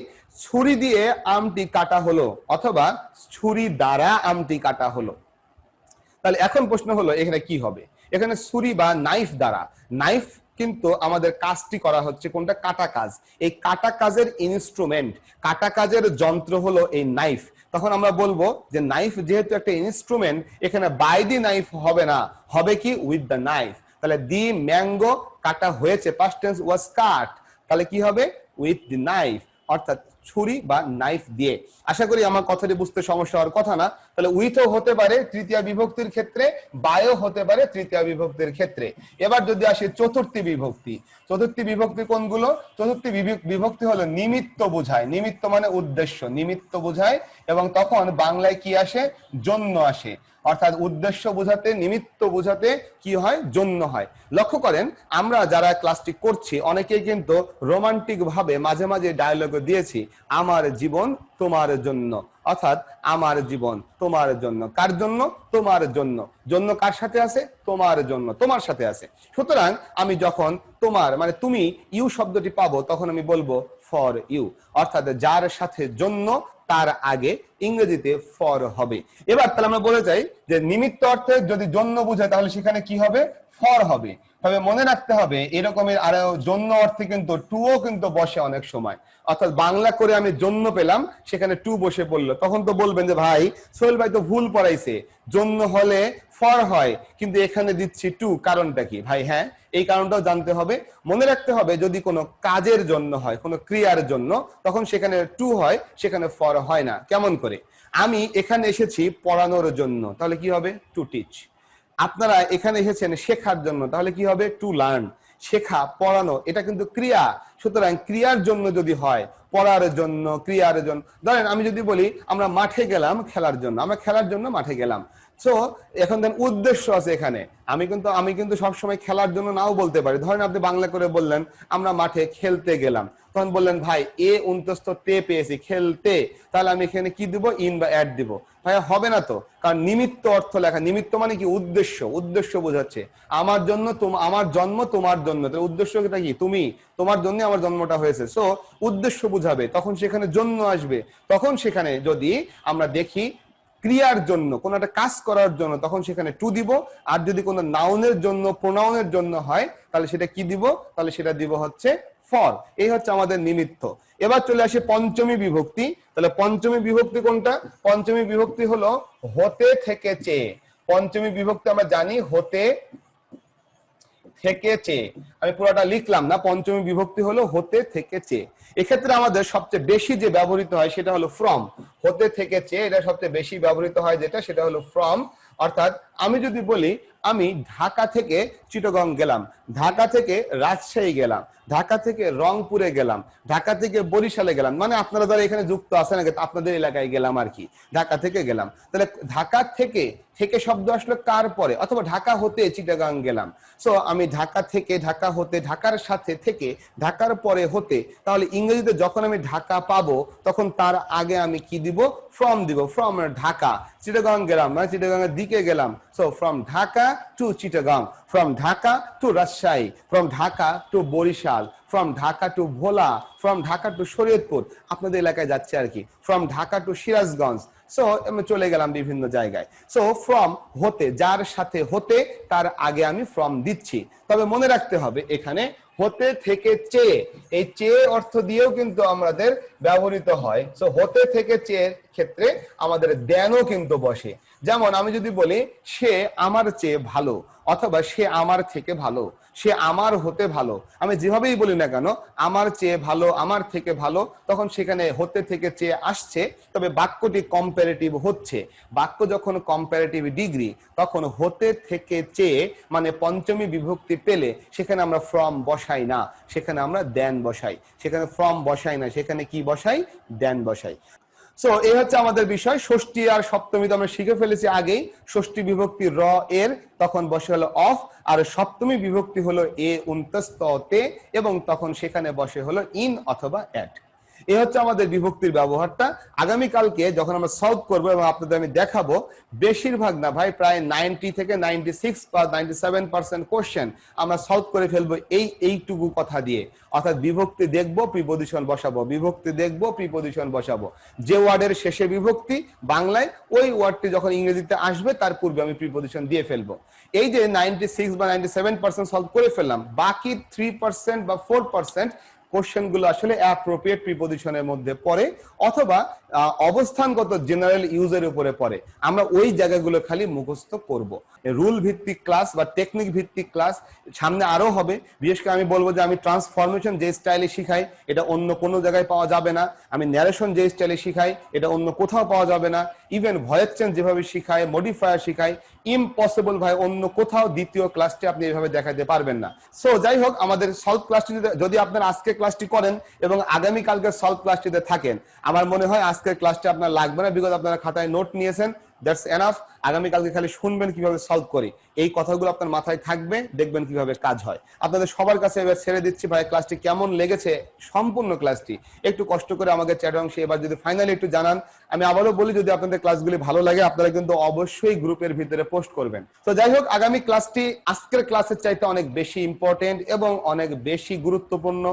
ছুরি দিয়ে আমটি কাটা হলো অথবা ছুরি দ্বারা আমটি কাটা হলো, তাহলে এখন প্রশ্ন হলো এখানে কি হবে? এখানে ছুরি বা নাইফ দ্বারা, নাইফ কিন্তু আমাদের কাজটি করা হচ্ছে কোনটা? কাটা কাজ। এই কাটা কাজের ইনস্ট্রুমেন্ট, কাটা কাজের যন্ত্র হলো এই নাইফ। তখন আমরা বলবো যে নাইফ যেহেতু একটা ইনস্ট্রুমেন্ট, এখানে বাই দি নাইফ হবে না, হবে কি? With the knife. তাহলে দি ম্যাঙ্গো কাটা হয়েছে, পাস্ট টেন্স ওয়াজ কাট, তাহলে কি হবে? উইথ দি নাইফ, অর্থাৎ ছুরি বা নাইফ দিয়ে। আশা করি আমার কথাটি বুঝতে সমস্যা হওয়ার কথা না। তাহলে উইথও হতে পারে তৃতীয় বিভক্তির ক্ষেত্রে, বায়ও হতে পারে তৃতীয় বিভক্তির ক্ষেত্রে। এবার যদি আসি চতুর্থী বিভক্তি, চতুর্থী বিভক্তি কোনগুলো? চতুর্থী বিভক্তি হলো নিমিত্ত বোঝায়, নিমিত্ত মানে উদ্দেশ্য, নিমিত্ত বোঝায়। এবং তখন বাংলায় কি আসে? জন্য আসে। অর্থাৎ উদ্দেশ্য বোঝাতে, নিমিত্ত বোঝাতে কি হয়, জন্য হয়। লক্ষ্য করেন আমরা যারা ক্লাসটি করছি অনেকেই কিন্তু রোমান্টিক ভাবে মাঝে মাঝে ডায়লগ দিয়েছি, আমার জীবন তোমার জন্য, অর্থাৎ আমার জীবন তোমার জন্য। কার জন্য? তোমার জন্য। জন্য কার সাথে আছে? তোমার জন্য, তোমার সাথে আছে। সুতরাং আমি যখন তোমার মানে তুমি ইউ শব্দটি পাবো তখন আমি বলবো ফর ইউ, অর্থাৎ যার সাথে জন্য তার আগে ইংরেজিতে ফর হবে। এবার তাহলে আমরা বলে যাই যে নিমিত্ত অর্থে যদি জন্য বোঝায় তাহলে সেখানে কি হবে, ফর হবে। তবে মনে রাখতে হবে এরকমের আরো জন্য অর্থে কিন্তু টুও কিন্তু বসে অনেক সময়, অর্থাৎ বাংলা করে আমি জন্য পেলাম সেখানে টু বসে পড়লো, তখন তো বলবেন যে ভাই সোহেল ভাই তো ভুল পড়াইছে, জন্য হলে ফর হয় কিন্তু এখানে দিচ্ছি টু, কারণটা কি ভাই? হ্যাঁ, এই কারণটাও জানতে হবে। মনে রাখতে হবে যদি কোনো কাজের জন্য হয়, কোনো ক্রিয়ার জন্য, তখন সেখানে টু হয়, সেখানে ফর হয় না। কেমন করে? আমি এখানে এসেছি পড়ানোর জন্য, তাহলে কি হবে? To teach. আপনারা এখানে এসেছেন শেখার জন্য, তাহলে কি হবে? To learn. শেখা, পড়ানো এটা কিন্তু ক্রিয়া, সুতরাং ক্রিয়ার জন্য যদি হয়, পড়ার জন্য, ক্রিয়ার জন্য। ধরেন আমি যদি বলি আমরা মাঠে গেলাম খেলার জন্য, আমরা খেলার জন্য মাঠে গেলাম, সো এখন দেন উদ্দেশ্য আছে এখানে। আমি কিন্তু সবসময় খেলার জন্য নাও বলতে পারি। ধরেন আপনি বাংলা করে বললেন আমরা মাঠে খেলতে গেলাম, তখন বললেন ভাই এ অন্তস্থ তে পেয়েছি খেলতে, তাহলে আমি এখানে কি দিব? ইন বা অ্যাড দিব। ভাই হবে না তো, কারণ নিমিত্ত অর্থ লেখা, নিমিত্ত মানে কি? উদ্দেশ্য, উদ্দেশ্য বোঝাচ্ছে। আমার জন্য আমার জন্ম তোমার জন্য, তাহলে উদ্দেশ্যটা কি? তুমি, তোমার জন্য আমার জন্মটা হয়েছে, সো উদ্দেশ্য বুঝাবে, তখন সেখানে জন্য আসবে। তখন সেখানে যদি আমরা দেখি ক্রিয়ার জন্য, কোন একটা কাজ করার জন্য, তখন সেখানে টু দিব। আর যদি কোনো নাউনের জন্য, প্রোনাউনের জন্য হয় তাহলে সেটা কি দিব? তাহলে সেটা দিব হচ্ছে ফর। এই হচ্ছে আমাদের নিমিত্ত। এবার চলে আসে পঞ্চমী বিভক্তি। তাহলে পঞ্চমী বিভক্তি কোনটা? পঞ্চমী বিভক্তি হলো হতে থেকে চেয়ে। পঞ্চমী বিভক্তি আমরা জানি হতে থেকে চেয়ে, আমি পুরোটা লিখলাম না। পঞ্চমী বিভক্তি হলো হতে থেকে চেয়ে। এক্ষেত্রে আমাদের সবচেয়ে বেশি যে ব্যবহৃত হয় সেটা হলো ফ্রম। হতে থেকে চেয়ে এটা সবচেয়ে বেশি ব্যবহৃত হয় যেটা, সেটা হলো ফ্রম। অর্থাৎ আমি যদি বলি আমি ঢাকা থেকে চিটাগং গেলাম, ঢাকা থেকে রাজশাহী গেলাম, ঢাকা থেকে রংপুরে গেলাম, ঢাকা থেকে বরিশালে গেলাম, মানে আপনারা যারা এখানে যুক্ত আছেন আপনাদের এলাকায় গেলাম আর কি, ঢাকা থেকে গেলাম। তাহলে ঢাকা থেকে, থেকে শব্দ আসলো কার পরে? অথবা ঢাকা হতে চিটাগাং গেলাম, সো আমি ঢাকা থেকে, ঢাকা হতে, ঢাকার সাথে থেকে, ঢাকার পরে হতে। তাহলে ইংরেজিতে যখন আমি ঢাকা পাবো তখন তার আগে আমি কি দিব? ফ্রম দিব। ফ্রম ঢাকা, চিটাগাং গেলাম মানে চিটাগাং এর দিকে গেলাম, so from Dhaka to Chittagong, from Dhaka to Rajshahi, from Dhaka to Barishal, from Dhaka to Bhola, from Dhaka to Shariatpur, আপনাদের এলাকায় যাচ্ছে আর কি, from Dhaka to Sirajganj. So আমি চলে গেলাম বিভিন্ন জায়গায়। সো ফ্রম হতে, যার সাথে হতে, তার আগে আমি ফ্রম দিচ্ছি। তবে মনে রাখতে হবে এখানে হতে থেকে চেয়ে, এই চেয়ে অর্থ দিয়েও কিন্তু আমাদের ব্যবহৃত হয়। সো হতে থেকে চেয়ে ক্ষেত্রে আমাদের দেনও কিন্তু বসে। যেমন আমি যদি বলি সে আমার চেয়ে ভালো, অথবা সে আমার থেকে ভালো, সে আমার হতে ভালো, আমি যেভাবেই বলি না কেন আমার চেয়ে ভালো, আমার থেকে ভালো, তখন সেখানে হতে থেকে চেয়ে আসছে। তবে বাক্যটি কম্পারেটিভ হচ্ছে। বাক্য যখন কম্পারেটিভ ডিগ্রি তখন হতে থেকে চেয়ে মানে পঞ্চমী বিভক্তি পেলে সেখানে আমরা ফ্রম বসাই না, সেখানে আমরা দেন বসাই। সেখানে ফ্রম বসাই না, সেখানে কি বসাই? দেন বসাই। সো এই হচ্ছে আমাদের বিষয়। ষষ্ঠী আর সপ্তমী তো আমরা শিখে ফেলেছি আগেই। ষষ্ঠী বিভক্তি র এর, তখন বসে হলো অফ। আর সপ্তমী বিভক্তি হলো এ উন্তস্ত তে, এবং তখন সেখানে বসে হলো ইন অথবা অ্যাট। এই হচ্ছে আমাদের বিভক্তির ব্যবহারটা। আগামীকালকে যখন আমরা সলভ করবো এবং আপনাদের আমি দেখাবো, বেশিরভাগ না ভাই প্রায় 90 থেকে 96 বা 97% কোশ্চেন আমরা সলভ করে ফেলবো এইটুকু কথা দিয়ে। অর্থাৎ বিভক্তি দেখবো, প্রিপজিশন বসাবো, বিভক্তি দেখবো, প্রিপজিশন বসাবো। যে ওয়ার্ডের শেষে বিভক্তি বাংলায়, ওই ওয়ার্ডটি যখন ইংরেজিতে আসবে তার পূর্বে আমি প্রিপজিশন দিয়ে ফেলবো। এই যে 96 বা 97% সলভ করে ফেললাম, বাকি 3% বা 4% কোশ্চেন গুলো আসলে অ্যাপ্রোপ্রিয়েট প্রিপজিশনের মধ্যে পড়ে, অথবা অবস্থানগত জেনারেল ইউজের উপরে পড়ে। আমরা ওই জায়গাগুলো খালি মুখস্থ করব। রুল ভিত্তিক ক্লাস বা টেকনিক ভিত্তিক ক্লাস সামনে আরো হবে। বিশেষ করে আমি বলবো যে আমি ট্রান্সফরমেশন যে স্টাইলে শিখাই এটা অন্য কোনো জায়গায় পাওয়া যাবে না। আমি ন্যারেশন যে স্টাইলে শিখাই এটা অন্য কোথাও পাওয়া যাবে না। ইভেন ভয়েস চেঞ্জ যেভাবে শিখাই, মডিফায়ার শিখাই, ইম্পসিবল ভাই অন্য কোথাও দ্বিতীয় ক্লাসটি আপনি এইভাবে দেখাতে পারবেন না। সো যাই হোক, আমাদের সলভ ক্লাসটি যদি আপনারা আজকে ক্লাসটি করেন এবং আগামী কালকে সলভ ক্লাসটিতে থাকেন, আমার মনে হয় আজকের ক্লাসটি আপনার লাগবে না, বিকজ আপনারা খাতায় নোট নিয়েছেন, দ্যাটস এনাফ। আগামীকালকে খালি শুনবেন কিভাবে সলভ করি, এই কথাগুলো আপনার মাথায় থাকবে, দেখবেন কিভাবে কাজ হয়। আপনাদের সবার কাছে এবার ছেড়ে দিচ্ছি, ভাই ক্লাসটি কেমন লেগেছে, সম্পূর্ণ ক্লাসটি একটু কষ্ট করে আমাকে চ্যাট অংশে এবার যদি ফাইনালি একটু জানান। আমি আবারও বলি, যদি আপনাদের ক্লাসগুলি ভালো লাগে আপনারা কিন্তু অবশ্যই গ্রুপের ভিতরে পোস্ট করবেন। তো যাই হোক, আগামী ক্লাসটি আজকের ক্লাসের চাইতে অনেক বেশি ইম্পর্টেন্ট এবং অনেক বেশি গুরুত্বপূর্ণ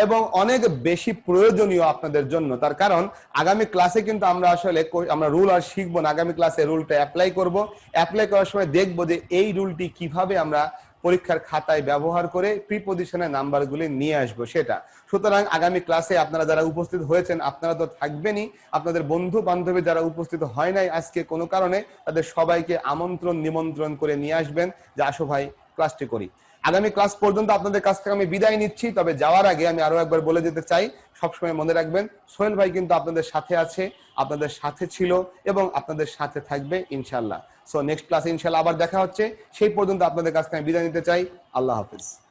এবং অনেক বেশি প্রয়োজনীয় আপনাদের জন্য। তার কারণ আগামী ক্লাসে কিন্তু আমরা রুল আর শিখবো না, আগামী ক্লাসে রুলটা অ্যাপ্লাই করব। অ্যাপ্লাই করার সময় দেখবো যে এই রুলটি কিভাবে আমরা পরীক্ষার খাতায় ব্যবহার করে প্রিপজিশনের নাম্বারগুলি নিয়ে আসবো সেটা। সুতরাং আগামী ক্লাসে আপনারা যারা উপস্থিত হয়েছেন আপনারা তো থাকবেনই, আপনাদের বন্ধু বান্ধবী যারা উপস্থিত হয় নাই আজকে কোনো কারণে, তাদের সবাইকে নিমন্ত্রণ করে নিয়ে আসবেন যে আসো ভাই ক্লাসটি করি। আগামী ক্লাস পর্যন্ত আপনাদের কাছ থেকে আমি বিদায় নিচ্ছি। তবে যাওয়ার আগে আমি আরো একবার বলে দিতে চাই, সবসময় মনে রাখবেন সোহেল ভাই কিন্তু আপনাদের সাথে আছে, আপনাদের সাথে ছিল এবং আপনাদের সাথে থাকবে ইনশাল্লাহ। সো নেক্সট ক্লাসে ইনশাল্লাহ আবার দেখা হচ্ছে। সেই পর্যন্ত আপনাদের কাছ থেকে আমি বিদায় নিতে চাই। আল্লাহ হাফিজ।